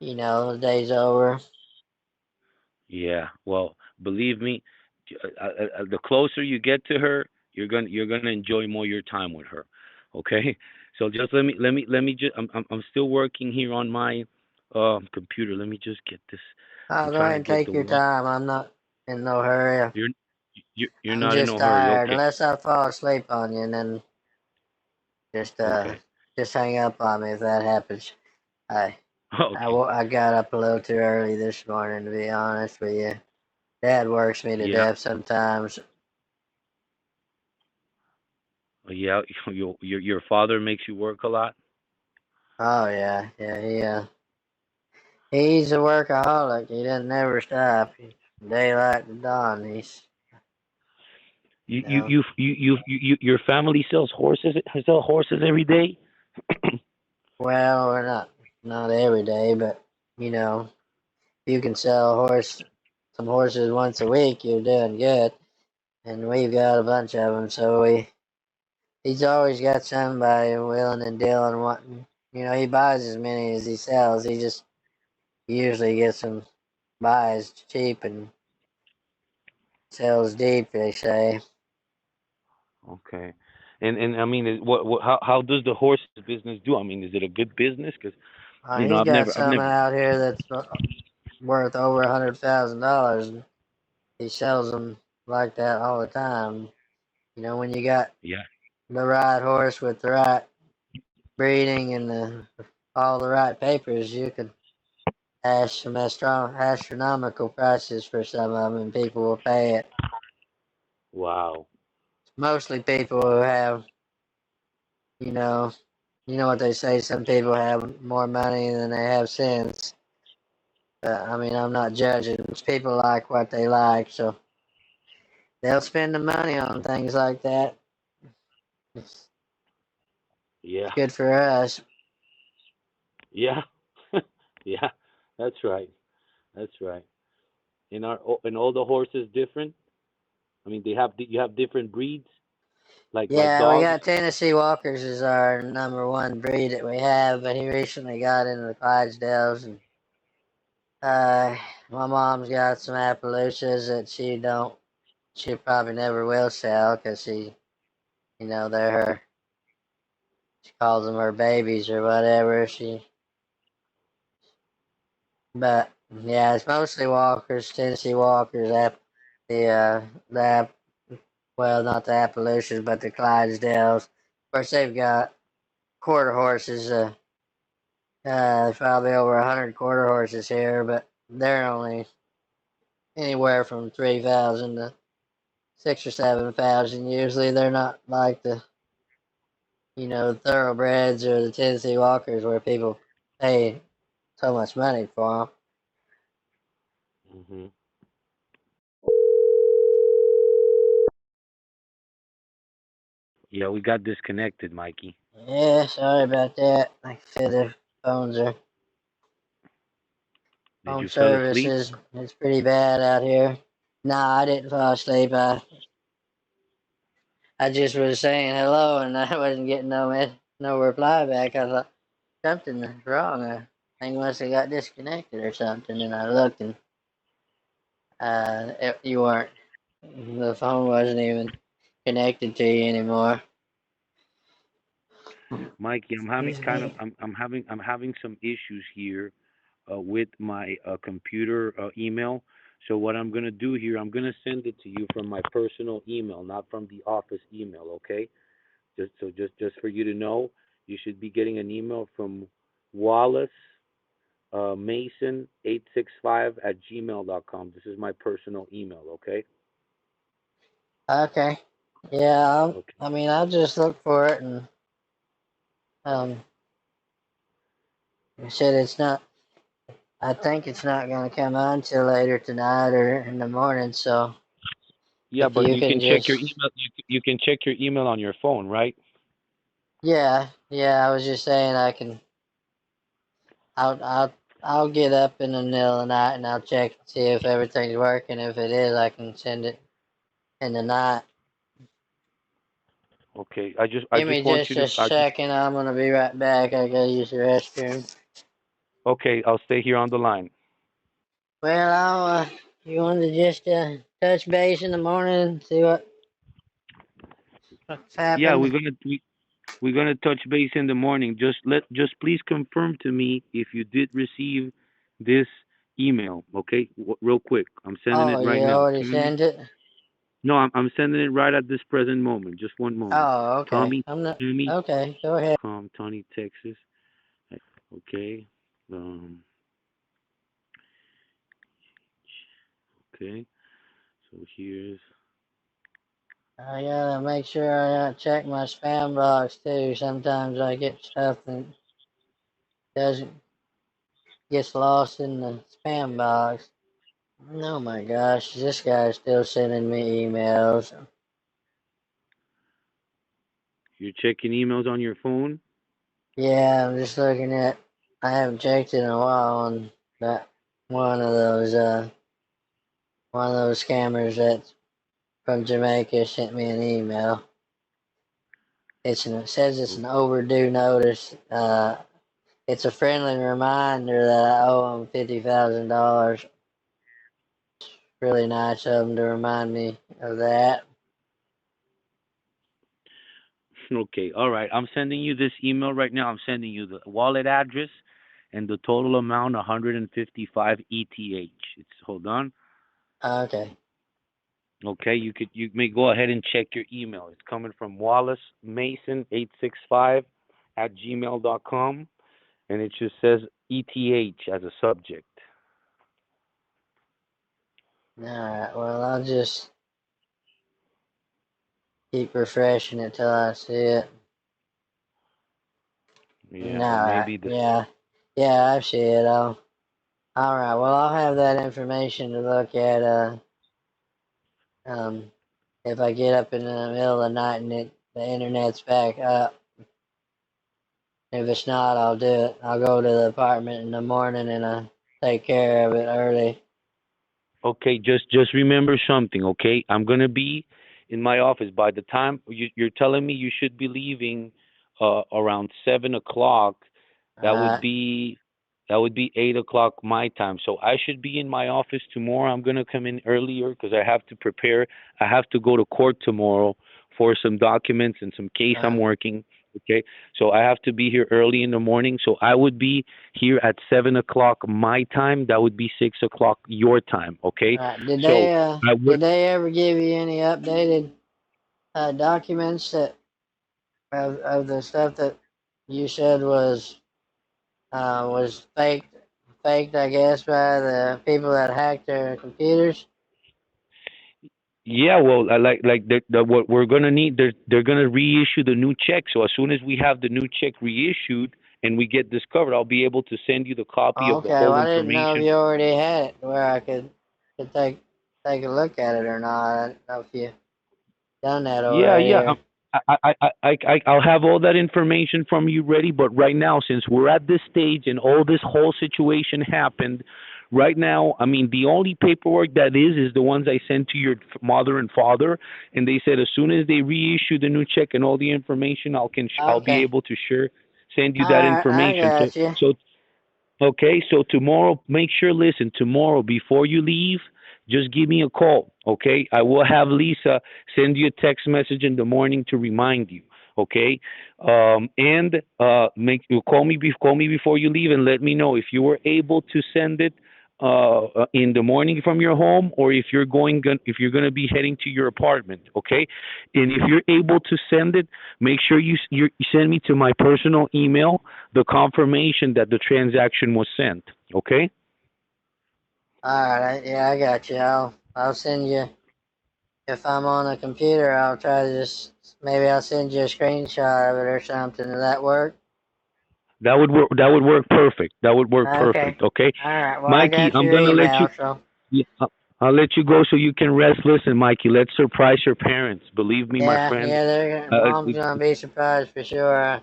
the day's over. yeah. Well, believe me, the closer you get to her, you're gonna enjoy more your time with her. Okay. So just let me just I'm still working here on my computer. Let me just get this. I'm I'll go trying ahead to and get take the your one. time. I'm not in no hurry. You're you're I'm not in just no hurry. tired. Okay. Unless I fall asleep on you, and then just uh, Okay. just hang up on me if that happens. I Okay. I got up a little too early this morning, to be honest with you. Dad works me to Yeah. death sometimes. Yeah. Your father makes you work a lot. Oh yeah, yeah. He's a workaholic. He doesn't never stop. Daylight to dawn. He's You you you know. you your family sell horses every day. Well, we're not every day, but you know, if you can sell some horses once a week, you're doing good. And we've got a bunch of them, so he's always got somebody willing and dealing, wanting. He buys as many as he sells. He just usually gets them buys cheap and sells deep, they say. Okay. And I mean, how does the horse business do? I mean, is it a good business? Because He's got I've some never. out here that's worth over $100,000. He sells them like that all the time. When you got Yeah. the right horse with the right breeding and all the right papers, you could ask some astronomical prices for some of them, and people will pay it. Wow. Mostly people who have, you know, what they say. Some people have more money than they have sense. But I mean, I'm not judging. People like what they like, so they'll spend the money on things like that. It's Yeah. good for us. Yeah. Yeah. That's right. That's right. In all the horses different. I mean, you have different breeds, like Yeah, we dogs. got Tennessee Walkers is our number one breed that we have, but he recently got into the Clydesdales, and uh, my mom's got some Appaloosas that she probably never will sell because they're she calls them her babies or whatever. But yeah, it's mostly Walkers, Tennessee Walkers, the the well, not the Appaloosas, but the Clydesdales. Of course, they've got quarter horses. Probably over 100 quarter horses here, but they're only anywhere from 3,000 to 6 or 7,000. Usually, they're not like the thoroughbreds or the Tennessee Walkers where people pay so much money for them. Hmm. Yeah, we got disconnected, Mikey. Yeah, sorry about that. I feel the phones are Did phone you fell asleep? services. It's pretty bad out here. Nah, I didn't fall asleep. I just was saying hello and I wasn't getting no reply back. I thought something was wrong. I think I must have got disconnected or something. And I looked and you weren't. The phone wasn't even connected to you anymore. Mikey, Excuse me. I'm having some issues here with my computer email. So what I'm gonna do here, I'm gonna send it to you from my personal email, not from the office email. Okay? Just for you to know, you should be getting an email from Wallace Mason 865 at gmail.com. This is my personal email. Okay? Okay. Yeah, Okay. I mean, I'll just look for it and um, you said it's not. I think it's not going to come on till later tonight or in the morning. So Yeah, if but you you can can check your just, email. You can check your email on your phone, right? yeah, I was just saying I can. I'll get up in the middle of the night and I'll check and see if everything's working. If it is, I can send it in the night. Okay. I Give just me want just you a to. second. I'm gonna be right back. I gotta use the restroom. Okay, I'll stay here on the line. Well, you wanted to just touch base in the morning and see what's Yeah, happened. we're gonna touch base in the morning. Just please confirm to me if you did receive this email. Okay, real quick. I'm sending Oh, it you right now. already Tommy. sent it? No, I'm sending it right at this present moment. Just one moment. Oh, okay. Tommy. I'm not. Tommy. Okay, go ahead. Tony, Texas. Okay. Um. Okay. So here's. I gotta make sure I check my spam box too. Sometimes I get stuff that doesn't gets lost in the spam box. Oh my gosh, this guy's still sending me emails. You're checking emails on your phone. Yeah, I'm just looking at. I haven't checked it in a while on that one of those uh one of those scammers that from Jamaica sent me an email. It says it's Oh, an overdue notice. It's a friendly reminder that I owe them $50,000. Really nice of them to remind me of that. okay. All right. I'm sending you this email right now. I'm sending you the wallet address and the total amount 155 ETH. It's hold on. Okay. Okay, you may go ahead and check your email. It's coming from Wallace Mason 865 at gmail.com, and it just says ETH as a subject. All right. Well, I'll just keep refreshing it till I see it. All Yeah, or right. maybe the Yeah. Yeah, I see it. All right. Well, I'll have that information to look at. Um, if I get up in the middle of the night and the internet's back up. If it's not, I'll do it. I'll go to the apartment in the morning and take care of it early. okay. Just remember something. Okay, I'm gonna be in my office by the time you're telling me you should be leaving around 7 o'clock. All That would right. be that would be 8 o'clock my time. So I should be in my office tomorrow. I'm gonna come in earlier because I have to prepare. I have to go to court tomorrow for some documents and some case I'm Uh, working. Okay, so I have to be here early in the morning. So I would be here at 7 o'clock my time. That would be 6 o'clock your time. Okay, all right. so I would. Did they ever give you any updated documents that of the stuff that you said was faked, I guess, by the people that hacked their computers? Yeah, well, what we're gonna need, they're gonna reissue the new check. So as soon as we have the new check reissued and we get discovered, I'll be able to send you the copy Oh, of the okay. Well, whole I didn't know if information. you already had it where I could take a look at it or not. I didn't know if you done that Yeah, already yeah, or. I'll have all that information from you ready. But right now, since we're at this stage and all this whole situation happened, right now, I mean, the only paperwork that is the ones I sent to your mother and father, and they said as soon as they reissue the new check and all the information, I'll be Okay. able to send you All that right, I information. got you. Okay, so tomorrow, make sure, listen, tomorrow before you leave, just give me a call, okay? I will have Lisa send you a text message in the morning to remind you, okay? And make you call me before you leave and let me know if you were able to send it in the morning from your home, or if you're going to be heading to your apartment, okay? And if you're able to send it, make sure you send me to my personal email the confirmation that the transaction was sent. Okay? All right, yeah, I got you. I'll send you if I'm on a computer. I'll try to just maybe I'll send you a screenshot of it or something. Does that work? That would work. That would work perfect. That would work Okay. perfect. Okay, All right. Well, I Mikey, got I'm your gonna let you. email, so Yeah, I'll let you go so you can rest. Listen, Mikey, let's surprise your parents. Believe me, my yeah, friend. yeah. Mom's Uh, gonna be surprised for sure. I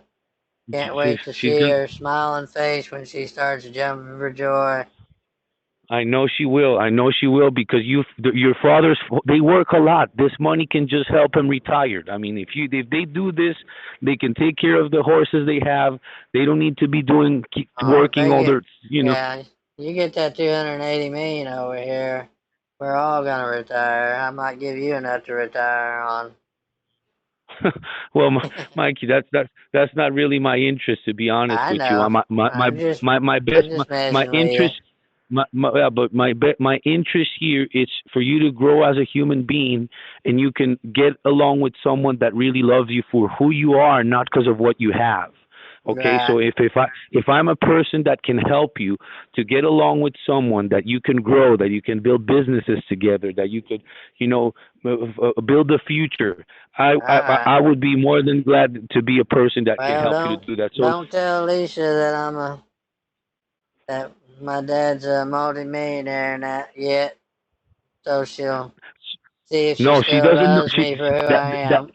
can't wait to she's see gonna. her smiling face when she starts jumping for joy. I know she will. I know she will because your fathers, they work a lot. This money can just help them retire. I mean, if they do this, they can take care of the horses they have. They don't need to be keep Oh, if working they all get, their, you know. yeah, you get that 280 million over here, we're all gonna retire. I might give you enough to retire on. Well, Mikey, that's not really my interest, to be honest I with you. know. My I'm best just my messing with you. interest yeah, but my interest here is for you to grow as a human being, and you can get along with someone that really loves you for who you are, not because of what you have. Okay, Right. so if I'm a person that can help you to get along with someone that you can grow, that you can build businesses together, that you could, you know, build a future, All right. I would be more than glad to be a person that can Well, help you to do that. So, don't tell Alicia that that my dad's a multi-millionaire and that yet, so she'll see if she no, she still doesn't know. loves me for who That I that am.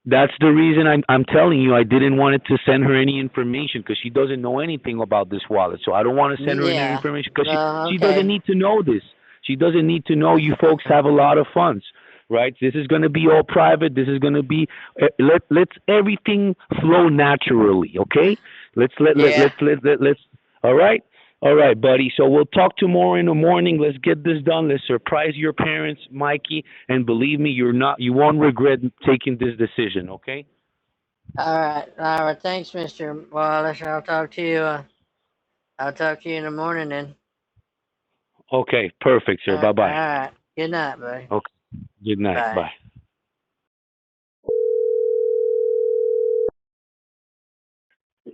that's the reason I'm telling you I didn't want it to send her any information because she doesn't know anything about this wallet. So I don't want to send her any Yeah. information because Well, she doesn't okay. need to know this. She doesn't need to know you folks have a lot of funds, right? This is going to be all private. This is going to be let's everything flow naturally, okay? Yeah. Let's all right. All right, buddy. So we'll talk tomorrow in the morning. Let's get this done. Let's surprise your parents, Mikey, and believe me, you won't regret taking this decision, okay? All right. All right. Thanks, Mr. Wallace. I'll talk to you. I'll talk to you in the morning then. Okay, perfect, sir. All Bye-bye. right. Good night, buddy. Okay. Good night. Bye. Bye.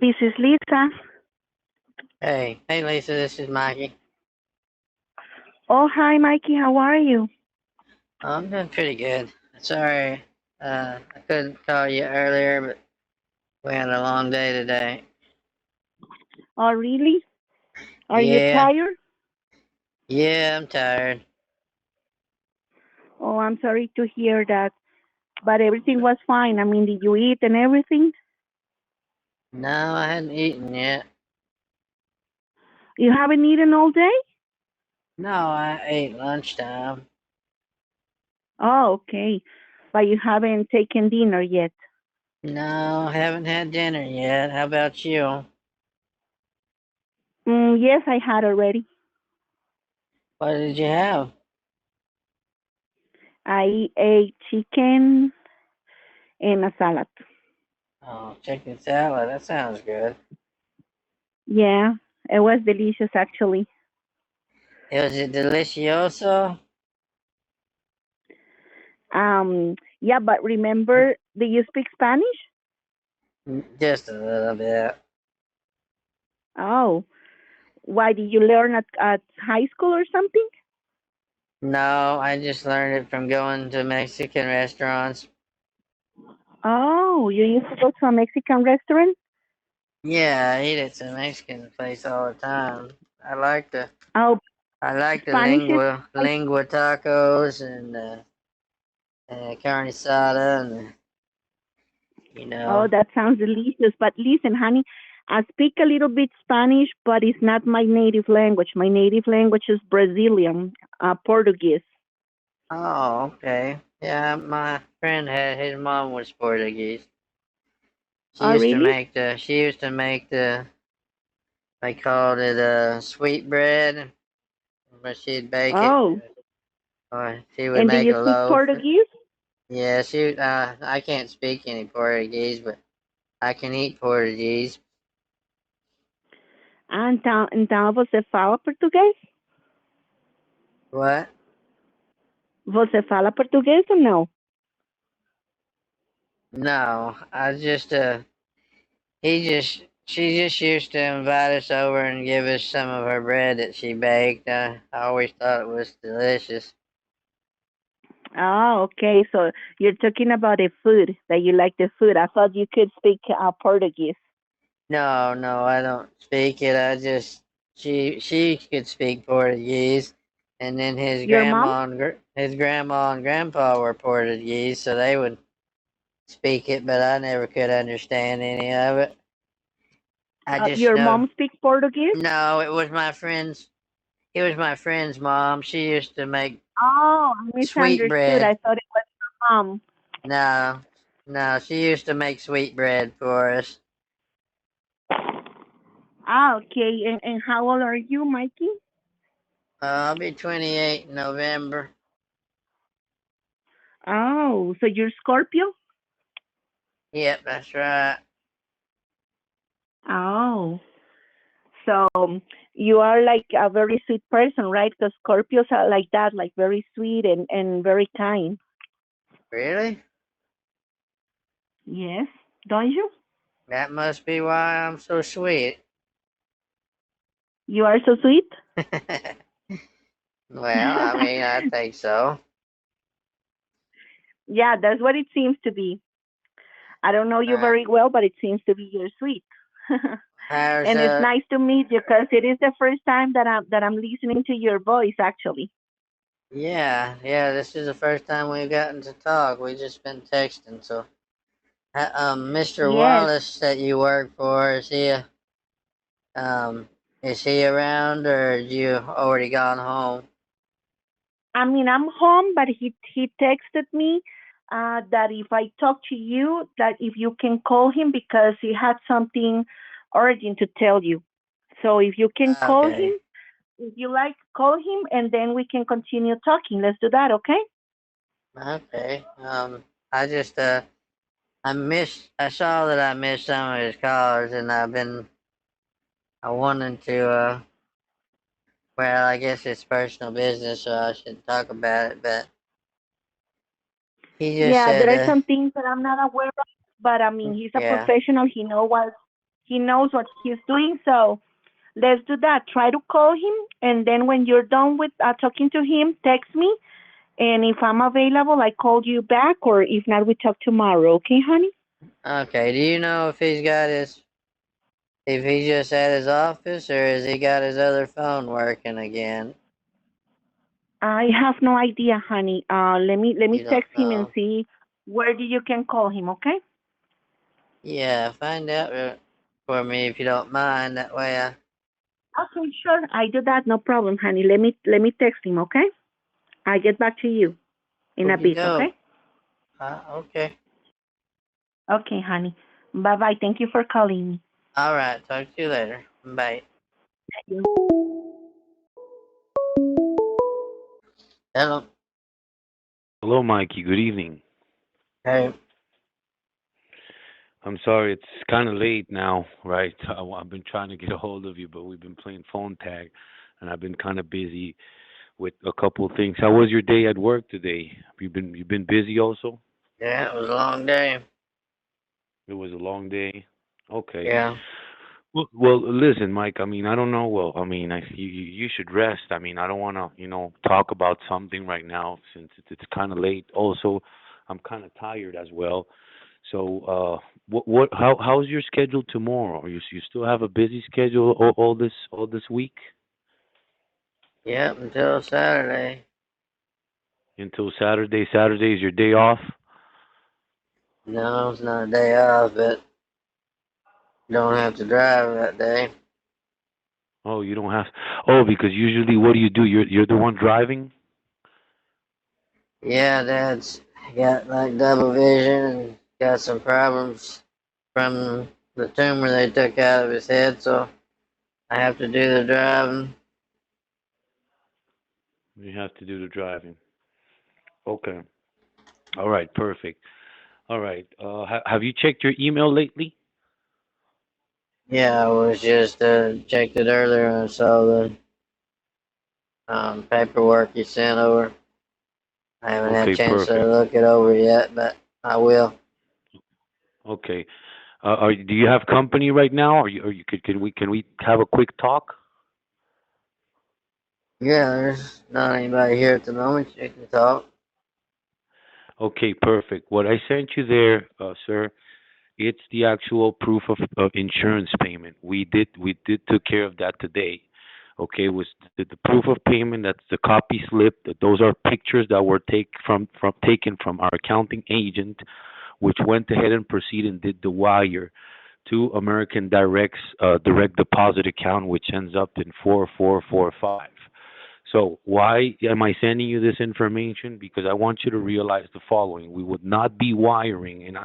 This is Lisa. Hey, Lisa. This is Mikey. Oh, hi, Mikey. How are you? I'm doing pretty good. Sorry, I couldn't call you earlier, but we had a long day today. Oh, really? Are you Yeah, tired? yeah, I'm tired. Oh, I'm sorry to hear that. But everything was fine. I mean, did you eat and everything? No, I hadn't eaten yet. You haven't eaten all day? No, I ate lunchtime. Oh, okay. But you haven't taken dinner yet. No, haven't had dinner yet. How about you? Yes, I had already. What did you have? I ate chicken and a salad. Oh, chicken salad. That sounds good. Yeah, it was delicious actually. Was it delicioso? Yeah, but remember, do you speak Spanish? Just a little bit. Oh, why did you learn at high school or something? No, I just learned it from going to Mexican restaurants. Oh, you used to go to a Mexican restaurant? Yeah, I eat at some Mexican place all the time. I like the Oh, I like the Spanish is like, lingua tacos and carne asada and you Oh, know. that sounds delicious. But listen, honey, I speak a little bit Spanish, but it's not my native language. My native language is Brazilian, Portuguese. Oh, okay. Yeah, my friend had his mom was Portuguese. She Oh, used to really? make the. She used to make the. They called it sweet bread, but she'd bake it, Oh, or she would and do make you a speak loaf. Portuguese? Yeah, she. I can't speak any Portuguese, but I can eat Portuguese. Ah, então você fala português? What? Você fala português ou não? No, I just she just used to invite us over and give us some of her bread that she baked. I always thought it was delicious. Oh, okay. So you're talking about the food, that you like the food. I thought you could speak Portuguese. No, no, I don't speak it. I just she could speak Portuguese, and then Your mom? his grandma and grandpa were Portuguese, so they would speak it, but I never could understand any of it. I just Your know. mom speaks Portuguese? No, it was my friend's. It was my friend's mom. She used to make Oh, I sweet misunderstood. bread. I thought it was your mom. No, no, she used to make sweet bread for us. Ah, okay. And how old are you, Mikey? I'll be 28 in November. Oh, so you're Scorpio? Yep, that's right. Oh, so you are like a very sweet person, right? Because Scorpios are like that, like very sweet and very kind. Really? Yes, don't you? That must be why I'm so sweet. You are so sweet? Well, I mean, I think so. Yeah, that's what it seems to be. I don't know you Uh, very well, but it seems to be you're sweet. how's And it's nice to meet you because it is the first time that I'm listening to your voice actually. yeah, yeah, this is the first time we've gotten to talk. We've just been texting. So, Mr. Yes. Wallace that you work for, um, is he around or you already gone home? I mean, I'm home, but he texted me that if I talk to you, that if you can call him because he had something urgent to tell you. So if you can call him, Okay, if you like, call him, and then we can continue talking. Let's do that, okay? okay. I just, I saw that I missed some of his calls and I wanted to, well, I guess it's personal business, so I shouldn't talk about it, but he just Yeah, said, there are some things that I'm not aware of, but I mean, he's a yeah, professional. He knows what he's doing. So let's do that. Try to call him, and then when you're done with talking to him, text me. And if I'm available, I call you back, or if not, we talk tomorrow. Okay, honey? okay, do you know if he's just at his office or has he got his other phone working again? I have no idea, honey. Let me You don't text him and know. see where you can call him. Okay? Yeah, find out for me if you don't mind. That way Okay, sure. I do that. No problem, honey. Let me text him. Okay? I get back to you in a Okie bit. Okay? doke. Okay. Okay, honey. Bye bye. Thank you for calling me. All right. Talk to you later. Bye. Hello. Hello, Mikey. Good evening. Hey. I'm sorry, it's kind of late now, right? I've been trying to get a hold of you, but we've been playing phone tag, and I've been kind of busy with a couple of things. How was your day at work today? You've been busy also? Yeah, it was a long day. It was a long day. Okay. Yeah. Well, listen, Mike. I mean, I don't know. Well, I mean, you should rest. I mean, I don't want to, talk about something right now since it's kind of late. Also, I'm kind of tired as well. So, how's your schedule tomorrow? You still have a busy schedule all this week Yep. Until Saturday. until Saturday. Saturday is your day off. No, it's not a day off, but don't have to drive that day. Oh, you don't have. Oh, because usually, what do you do? You're the one driving. Yeah, Dad's got like double vision and got some problems from the tumor they took out of his head, so I have to do the driving. You have to do the driving. Okay. All right. Perfect. All right. Have you checked your email lately? Yeah, I was just checked it earlier and I saw the paperwork you sent over. I haven't had a Okay. chance to Perfect. look it over yet, but I will. Okay. Do you have company right now, or you can we have a quick talk? Yeah, there's not anybody here at the moment. You can talk. Okay. Perfect. What I sent you there, sir, it's the actual proof of insurance payment. We did took care of that today. Okay, was the proof of payment. That's the copy slip. Those are pictures that were taken from our accounting agent, which went ahead and proceeded and did the wire to American Direct's direct deposit account, which ends up in 4445. So why am I sending you this information? Because I want you to realize the following: we would not be wiring, and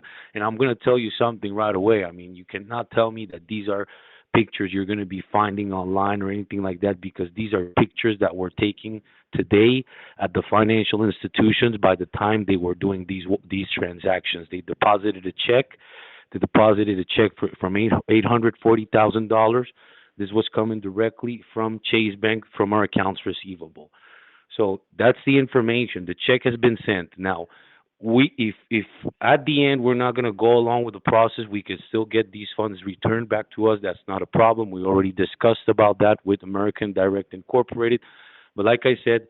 I'm going to tell you something right away. I mean, you cannot tell me that these are pictures you're going to be finding online or anything like that, because these are pictures that were taken today at the financial institutions by the time they were doing these transactions. They deposited a check. They deposited a check from $840,000. This was coming directly from Chase Bank from our accounts receivable. So that's the information. The check has been sent. Now, if at the end we're not going to go along with the process, we can still get these funds returned back to us. That's not a problem. We already discussed about that with American Direct Incorporated. But like I said,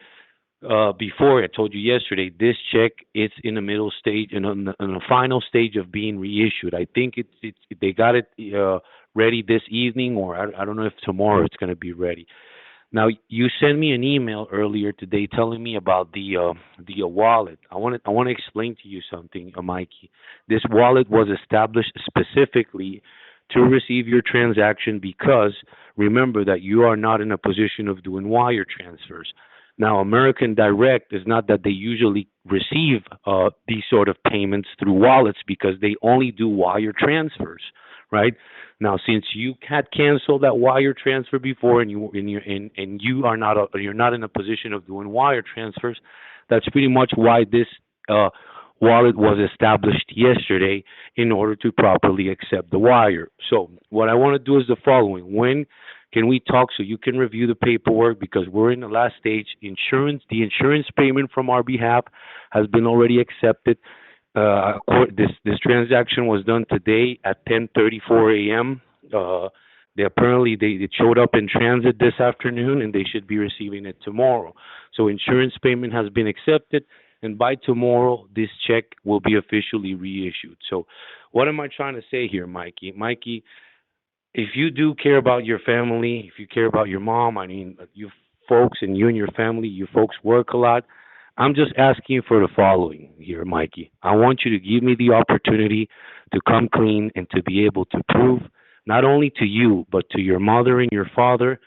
before, I told you yesterday, this check is in the middle stage and on the final stage of being reissued. I think it's they got it ready this evening, or I don't know if tomorrow it's going to be ready. Now, you sent me an email earlier today telling me about the wallet. I want to explain to you something, Mikey. This wallet was established specifically to receive your transaction, because remember that you are not in a position of doing wire transfers. Now, American Direct is not that they usually receive these sort of payments through wallets, because they only do wire transfers, right? Now, since you had canceled that wire transfer before, and you are not you're not in a position of doing wire transfers, that's pretty much why this uh, wallet was established yesterday, in order to properly accept the wire. So, what I want to do is the following: when can we talk so you can review the paperwork, because we're in the last stage? The insurance payment from our behalf has been already accepted. This transaction was done today at 10:34 a.m. They apparently they showed up in transit this afternoon, and they should be receiving it tomorrow. So insurance payment has been accepted, and by tomorrow this check will be officially reissued. So what am I trying to say here, Mikey? Mikey, if you do care about your family, if you care about your mom, I mean, you folks and you and your family, you folks work a lot. I'm just asking for the following here, Mikey. I want you to give me the opportunity to come clean and to be able to prove, not only to you, but to your mother and your father,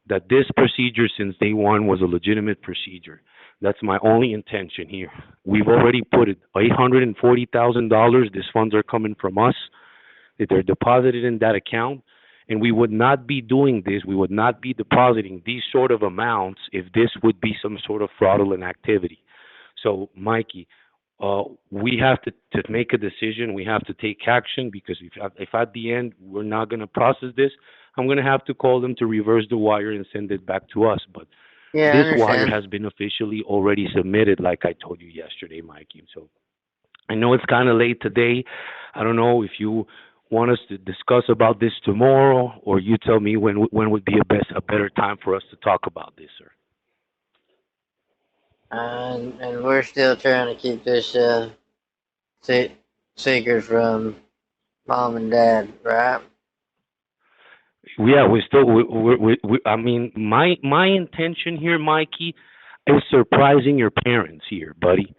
that this procedure since day one was a legitimate procedure. That's my only intention here. We've already put it $840,000. These funds are coming from us, that they're deposited in that account. And we would not be doing this, we would not be depositing these sort of amounts if this would be some sort of fraudulent activity. So, Mikey, we have to make a decision. We have to take action, because if at the end we're not going to process this, I'm going to have to call them to reverse the wire and send it back to us. But Yeah, I this wire understand. has been officially already submitted, like I told you yesterday, Mikey. So I know it's kind of late today. I don't know if you want us to discuss about this tomorrow, or you tell me when would be a better time for us to talk about this, sir. And we're still trying to keep this se- secret from mom and dad, right? Yeah, we're still. I mean, my intention here, Mikey, is surprising your parents here, buddy.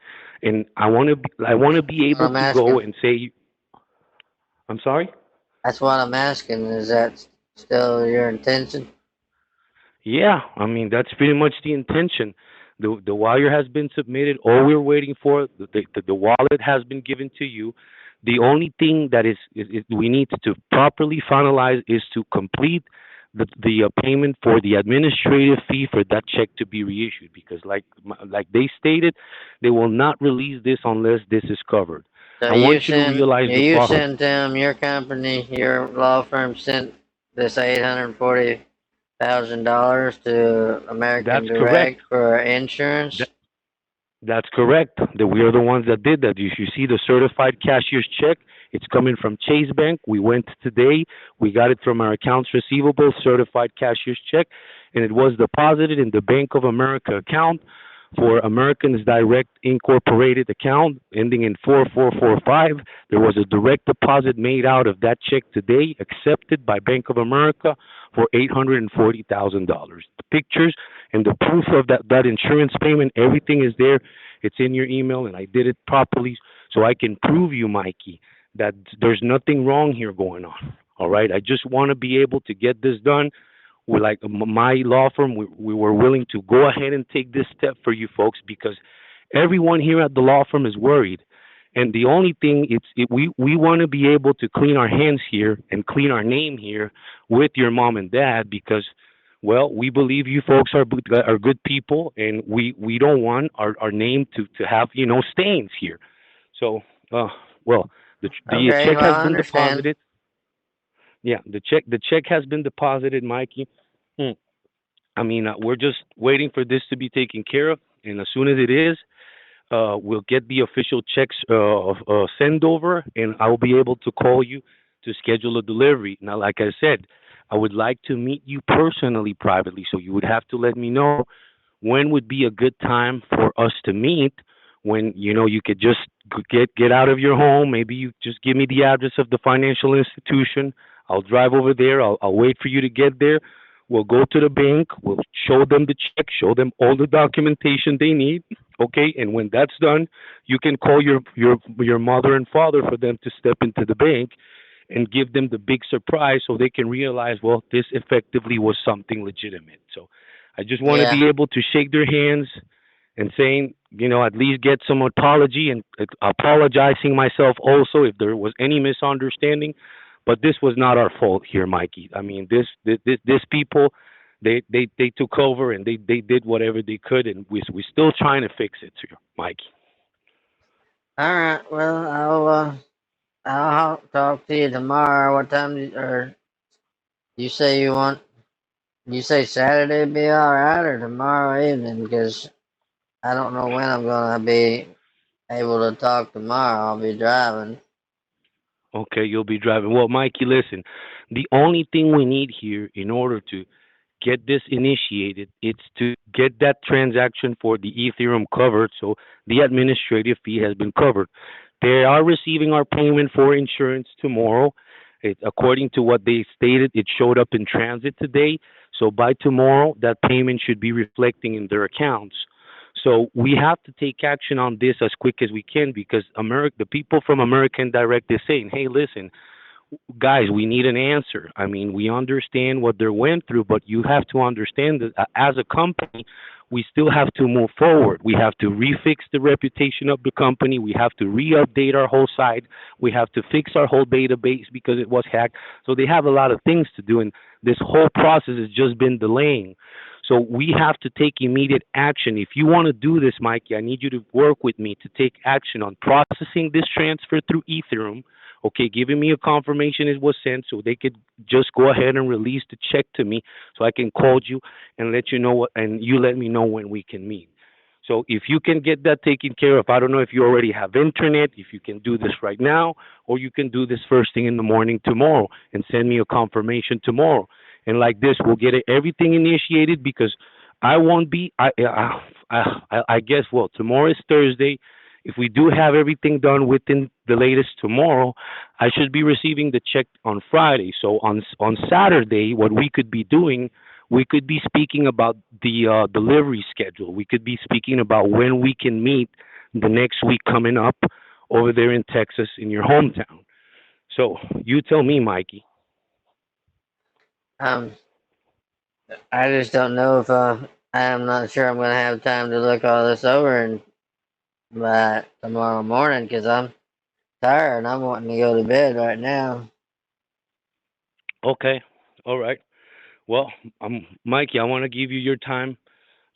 and I want to be What able I'm to go asking. and say, I'm sorry. That's what I'm asking. Is that still your intention? Yeah, I mean that's pretty much the intention. The wire has been submitted. All we're waiting for, the wallet has been given to you. The only thing that is we need to properly finalize is to complete the payment for the administrative fee for that check to be reissued. Because like they stated, they will not release this unless this is covered. So I want you to realize the you process. sent them, your company, your law firm sent this $840,000 to American That's correct. Direct for insurance. That's correct. That we are the ones that did that. You see the certified cashier's check. It's coming from Chase Bank. We went today. We got it from our accounts receivable certified cashier's check, and it was deposited in the Bank of America account for Americans Direct Incorporated account ending in 4445. There was a direct deposit made out of that check today, accepted by Bank of America for $840,000. The pictures and the proof of that insurance payment, everything is there. It's in your email, and I did it properly, so I can prove you, Mikey, that there's nothing wrong here going on. All right, I just want to be able to get this done. We like my law firm. We were willing to go ahead and take this step for you folks because everyone here at the law firm is worried. And the only thing we want to be able to clean our hands here and clean our name here with your mom and dad because, well, we believe you folks are good people, and we don't want our name to have stains here. So, well, the Okay, check well, has I been understand. deposited. Yeah, the check has been deposited, Mikey. Hmm. I mean, we're just waiting for this to be taken care of, and as soon as it is, we'll get the official checks send over, and I'll be able to call you to schedule a delivery. Now, like I said, I would like to meet you personally, privately, so you would have to let me know when would be a good time for us to meet. When you could just get out of your home. Maybe you just give me the address of the financial institution. I'll drive over there. I'll wait for you to get there. We'll go to the bank. We'll show them the check. Show them all the documentation they need. Okay, and when that's done, you can call your mother and father for them to step into the bank and give them the big surprise so they can realize, well, this effectively was something legitimate. So I just want to Yeah. be able to shake their hands and saying, at least get some apology and apologizing myself also if there was any misunderstanding. But this was not our fault here, Mikey. I mean, this people, they took over and they did whatever they could, and we're still trying to fix it here, Mikey. All right. Well, I'll talk to you tomorrow. What time? Or you say you want? You say Saturday be all right, or tomorrow evening? Because I don't know when I'm gonna be able to talk tomorrow. I'll be driving. Okay, you'll be driving. Well, Mikey, listen. The only thing we need here in order to get this initiated, it's to get that transaction for the Ethereum covered, so the administrative fee has been covered. They are receiving our payment for insurance tomorrow. According to what they stated, it showed up in transit today. So by tomorrow, that payment should be reflecting in their accounts. So we have to take action on this as quick as we can because the people from American Direct is saying, "Hey, listen, guys, we need an answer. I mean, we understand what they went through, but you have to understand that as a company, we still have to move forward. We have to refix the reputation of the company. We have to re-update our whole site. We have to fix our whole database because it was hacked. So they have a lot of things to do, and this whole process has just been delaying. So we have to take immediate action. If you want to do this, Mikey, I need you to work with me to take action on processing this transfer through Ethereum. Okay, giving me a confirmation it was sent so they could just go ahead and release the check to me so I can call you and let you know and you let me know when we can meet. So if you can get that taken care of, I don't know if you already have internet, if you can do this right now, or you can do this first thing in the morning tomorrow and send me a confirmation tomorrow. And like this, we'll get everything initiated because I won't be. I guess, well, tomorrow is Thursday. If we do have everything done within the latest tomorrow, I should be receiving the check on Friday. So on Saturday, what we could be doing, we could be speaking about the delivery schedule. We could be speaking about when we can meet the next week coming up over there in Texas in your hometown. So you tell me, Mikey. Um, I just don't know if I'm not sure I'm gonna have time to look all this over and by tomorrow morning because I'm tired and I'm wanting to go to bed right now. Okay, all right. Well, Mikey. I want to give you your time.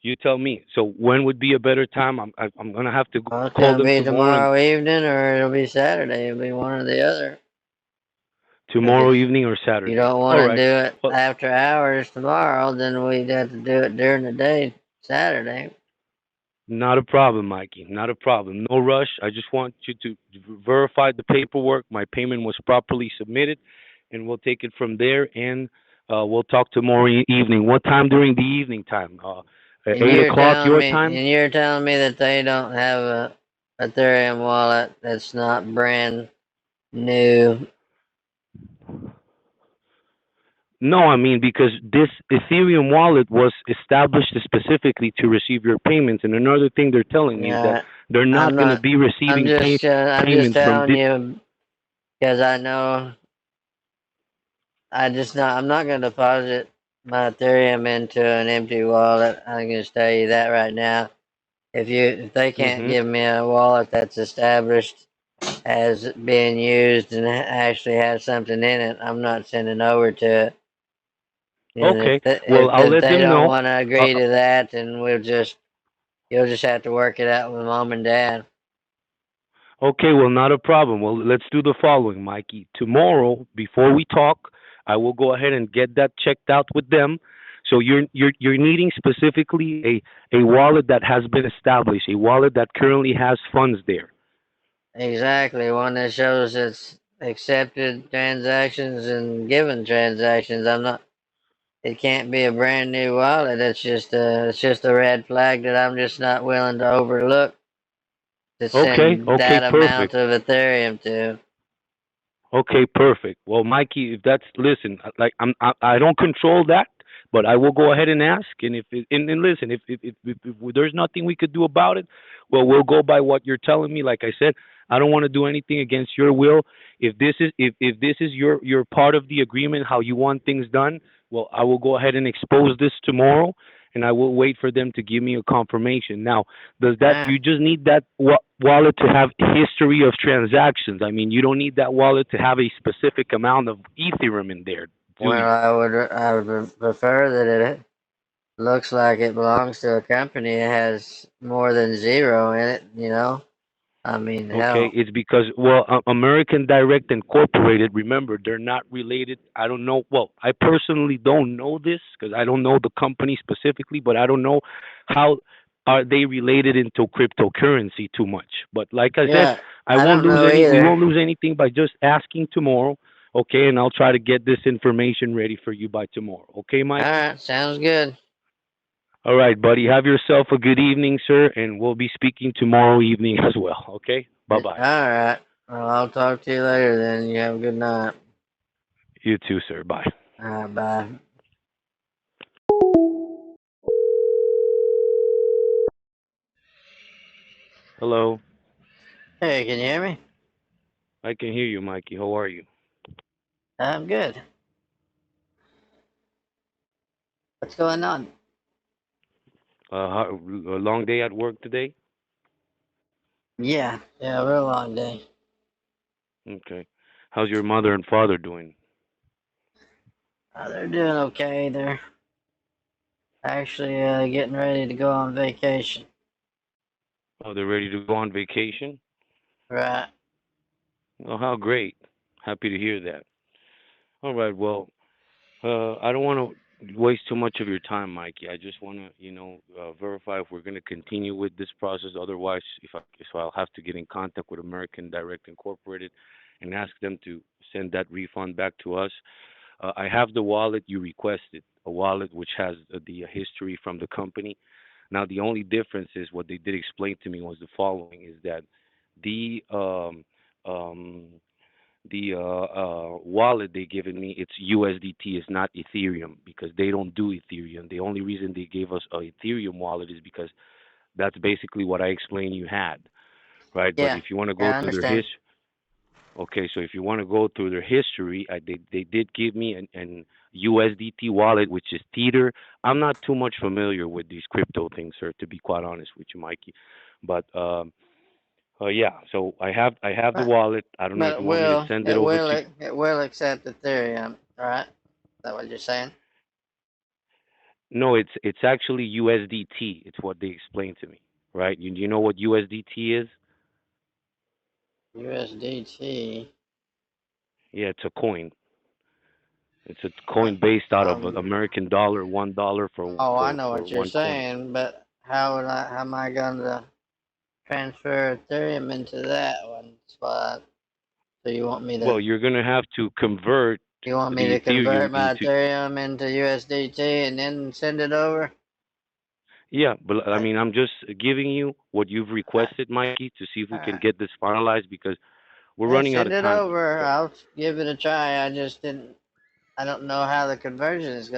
You tell me. So when would be a better time? I'm gonna have to Well, it's call gonna them be tomorrow and tomorrow evening or it'll be Saturday. It'll be one or the other. Because tomorrow if evening or you Saturday. don't want All to right. do it Well, after hours tomorrow, then we'd have to do it during the day Saturday. not a problem, Mikey. Not a problem. No rush. I just want you to verify the paperwork. My payment was properly submitted, and we'll take it from there. And we'll talk tomorrow evening. What time during the evening time? And 8 o'clock your time? you're telling me that they don't have a Ethereum wallet that's not brand new. No, I mean because this Ethereum wallet was established specifically to receive your payments. And another thing they're telling me is that Yeah, they're I'm not going to not. be receiving I'm just payments from telling you because I know I just not. I'm not going to deposit my Ethereum into an empty wallet. I can just tell you that right now. If they can't hmm give me a wallet that's established as being used and actually has something in it, I'm not sending over to it. And Okay. Well, I'll if let they them don't know. want to Uh, agree to that, then you'll just have to work it out with mom and dad. Okay, well, not a problem. Well, let's do the following, Mikey. Tomorrow, before we talk, I will go ahead and get that checked out with them. So you're needing specifically a wallet that has been established, a wallet that currently has funds there. Exactly, one that shows it's accepted transactions and given transactions. I'm not. It can't be a brand new wallet. It's just a red flag that I'm just not willing to overlook to Okay, send okay, that amount perfect. of Ethereum to. Okay, perfect. Well, Mikey, if that's listen, like I don't control that, but I will go ahead and ask. And if it, and listen, if there's nothing we could do about it, well, we'll go by what you're telling me. Like I said, I don't want to do anything against your will. If this is your part of the agreement, how you want things done, well, I will go ahead and expose this tomorrow, and I will wait for them to give me a confirmation. Now, does that Ah, you just need that wallet to have history of transactions? I mean, you don't need that wallet to have a specific amount of Ethereum in there, do well, you? I would prefer that it looks like it belongs to a company that has more than zero in it. I mean, Okay, hell, it's because well, American Direct Incorporated. Remember, they're not related. I don't know. Well, I personally don't know this because I don't know the company specifically, but I don't know how are they related into cryptocurrency too much. But like I said, yeah, I I won't don't lose know any. We either. won't lose anything by just asking tomorrow. Okay, and I'll try to get this information ready for you by tomorrow. Okay, All Mikey. right, sounds good. All right, buddy. Have yourself a good evening, sir, and we'll be speaking tomorrow evening as well. Okay. Bye All bye. right, well, I'll talk to you later. Then you have a good night. You too, sir. Bye. All right, bye. Hello. Hey, can you hear me? I can hear you, Mikey. How are you? I'm good. What's going on? A long day at work today? Yeah, real long day. Okay. How's your mother and father doing? They're doing okay. They're actually getting ready to go on vacation. Oh, they're ready to go on vacation? Right. Oh, how great. Happy to hear that. All right. Well, I don't want to waste too much of your time, Mikey. I just want to, verify if we're going to continue with this process. Otherwise, if I'll have to get in contact with American Direct Incorporated and ask them to send that refund back to us. I have the wallet you requested, a wallet which has the history from the company. Now, the only difference is what they did explain to me was the following: is that the um, wallet they given me, it's USDT, it's not Ethereum because they don't do Ethereum. The only reason they gave us a Ethereum wallet is because that's basically what I explained you had. right? But Yeah, if you want to yeah, go I through their understand. okay, so if you want to go through their history, they did give me an USDT wallet, which is Tether. I'm not too much familiar with these crypto things, sir, to be quite honest with you, Mikey. But yeah, so I have the But wallet. I don't know if but you want me to send it over to. it will accept Ethereum, right? Is that what you're saying? No, it's actually USDT. It's what they explained to me, right? You know what USDT is? USDT. Yeah, it's a coin. It's a Uh, coin based out of Um. American dollar, $1 Oh, I know for what you're one coin. saying, but how am I going to transfer Ethereum into that one spot? So Well, you're gonna have to convert you want me the to convert Ethereum my into. Ethereum into USDT and then send it over? Yeah, but I I, mean, I'm just giving you what you've I, requested, Mikey, to see if we all can right. get this finalized because we're Yeah, running out send of it time here. over. So, I'll give it a try. I don't know how the conversion is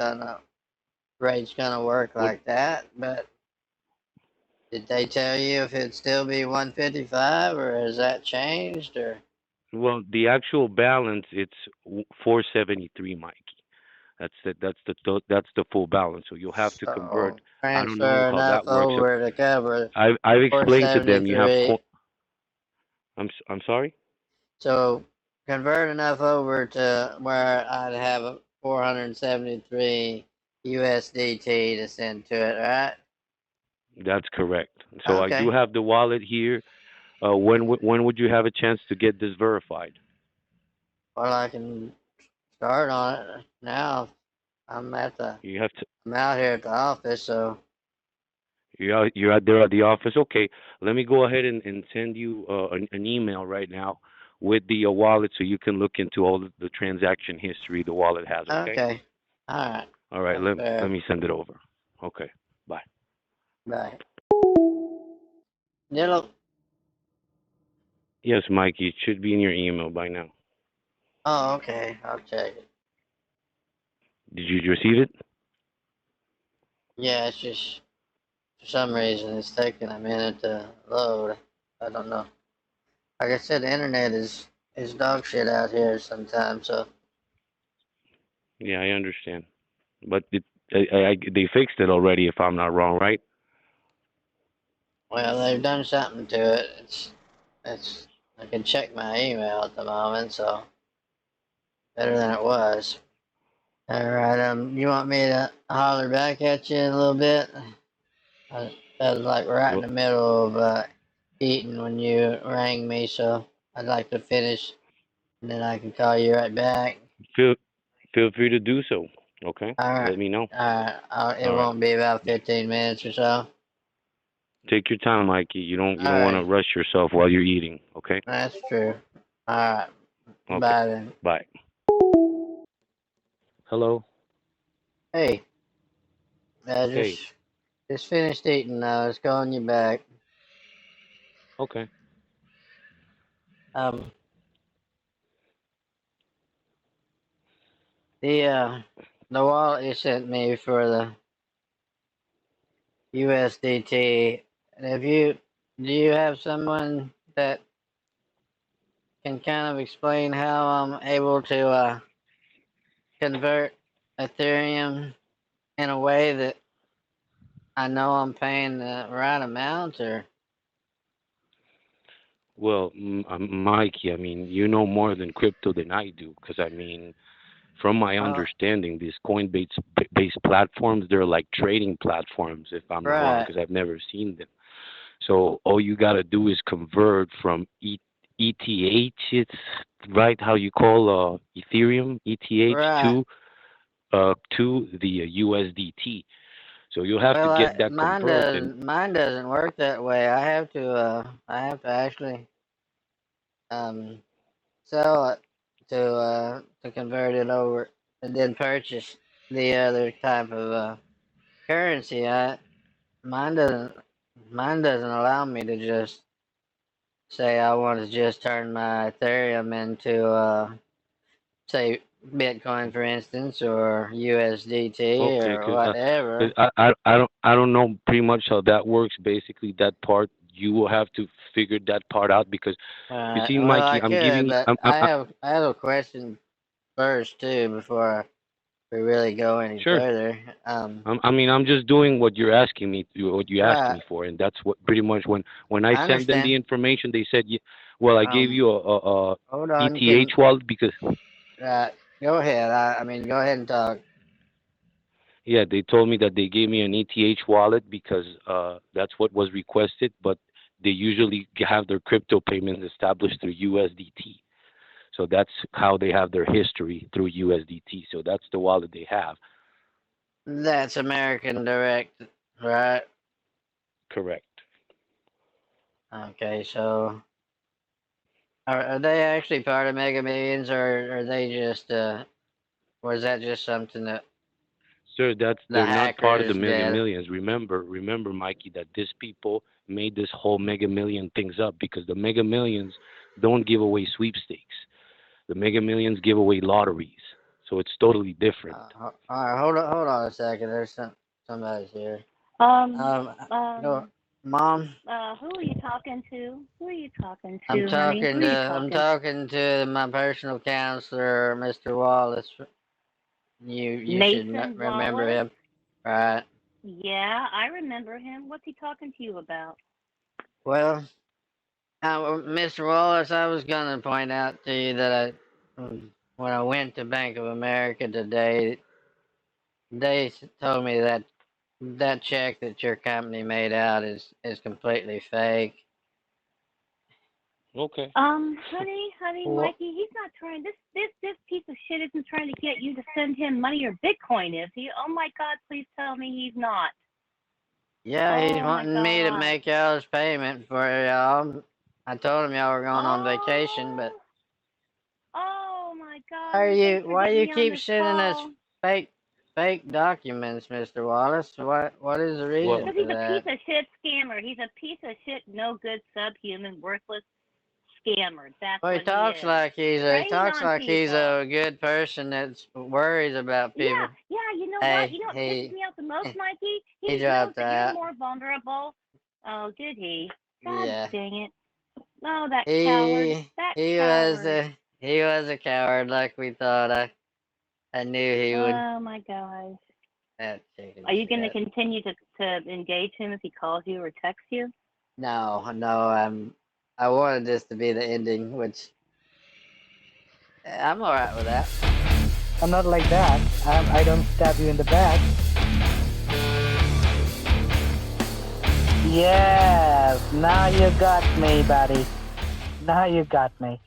rate's gonna work what? like that, but did they tell you if it'd still be 155 or has that changed or? Well, the actual balance it's 473, Mikey. That's the full balance. So you'll have to convert. So I don't know transfer how enough that works. over to cover I've explained to them you have. 473. I'm sorry. So convert enough over to where I'd have a 473 USDT to send to it, right? That's correct. So I do Okay. have the wallet here. When would you have a chance to get this verified? Well, I can start on it now. I'm at the You have to. I'm out here at the office, so You're out there at the office. Okay, let me go ahead and send you an email right now with the wallet so you can look into all the transaction history the wallet has. Okay. okay. All right. All right. That's Let fair. me send it over. Okay. Bye. Bye. Yellow. Yes, Mikey. It should be in your email by now. Oh, okay. I'll check it. Did you receive it? Yeah, it's just for some reason it's taking a minute to load. I don't know. Like I said, the internet is dog shit out here sometimes. So Yeah, I understand. But they fixed it already, if I'm not wrong, right? well, they've done something to it. It's I can check my email at the moment, so better than it was. All right. You want me to holler back at you in a little bit? I was like right in Well, the middle of eating when you rang me, so I'd like to finish, and then I can call you right back. feel feel free to do so. Okay. All right. Let me know. It All right. won't be about 15 minutes or so. Take your time, Mikey. You All don't want to right. rush yourself while you're eating. Okay. That's true. All right. Okay. Bye then. Bye. Hello. Hey, I Hey. just finished eating now. I was calling you back. Okay. Um, the wallet you sent me for the USDT. Have you do you have someone that can kind of explain how I'm able to convert Ethereum in a way that I know I'm paying the right amount, or Well, Mikey, I mean, you know more than crypto than I do, because I mean, from my well, understanding, these coin based platforms, they're like trading platforms, if I'm not wrong, right, because I've never seen them. So all you gotta do is convert from ETH, it's right how you call Ethereum, ETH right. to the USDT. So you'll have to Well, get that converted. mine doesn't work that way. I have to actually um sell it to convert it over and then purchase the other type of currency. I mine doesn't mine doesn't allow me to just say I want to just turn my Ethereum into say Bitcoin for instance or USDT Okay, or because whatever. I don't know pretty much how that works. Basically, that part you will have to figure that part out because you see, Well, I Mikey, I'm could, giving. but I have a question first too before we really go any Sure. further. I mean, I'm just doing what you're asking me to, what you asked Right. me for, and that's what pretty much when I I sent them the understand. information, they said, well, I gave Um, you a hold on. ETH wallet because Go ahead. I mean, go ahead and talk. yeah, they told me that they gave me an ETH wallet because that's what was requested, but they usually have their crypto payments established through USDT. So that's how they have their history through USDT. So that's the wallet they have. That's American Direct, right? Correct. Okay, so are they actually part of Mega Millions, or are they just or is that just something that Sir, the they're not part of the hackers Mega did? Millions. Remember, Mikey, that these people made this whole Mega Million things up because the Mega Millions don't give away sweepstakes. The Mega Millions give away lotteries. So it's totally different. All right, hold on a second. There's somebody's here. Um, Um, go, um, Mom. who are you talking to? Who are you talking I'm to, honey? talking Who are to you I'm talking? talking to my personal counselor, Mr. Wallace. You should Nathan remember Wallace? him, right? Yeah, I remember him. What's he talking to you about? Well, Mr. Wallace, I was gonna point out to you that when I went to Bank of America today, they told me that that check that your company made out is completely fake. Okay. Honey, Well, Mikey, he's not trying. This piece of shit isn't trying to get you to send him money or Bitcoin, is he? Oh my God, please tell me he's not. yeah, he's Oh my wanting me to God. make y'all's payment for y'all. I told him y'all were going on vacation, but Oh, oh my God. why are Well, thanks you for why getting you me on keep this sending us call. fake documents, Mr. Wallace? What is the Well, reason Because for he's a piece that? of shit scammer. He's a piece of shit, no good, subhuman, worthless scammer. That's Well, what he is. he Preying talks on like he's people. a good person that worries about Yeah, people. yeah. You know what? Hey, You know what pisses me off the most, Mikey? he He knows dropped that you're that. more vulnerable. Oh, did he? God Yeah, dang it! Oh, that coward! he That he was coward! a he was a coward, like we thought. I knew he would. Oh my gosh! That chicken Are you going to shit. continue to engage him if he calls you or texts you? No. I wanted this to be the ending, which I'm all right with that. I'm not like that. I don't stab you in the back. Yes, now you got me, buddy. Now you got me.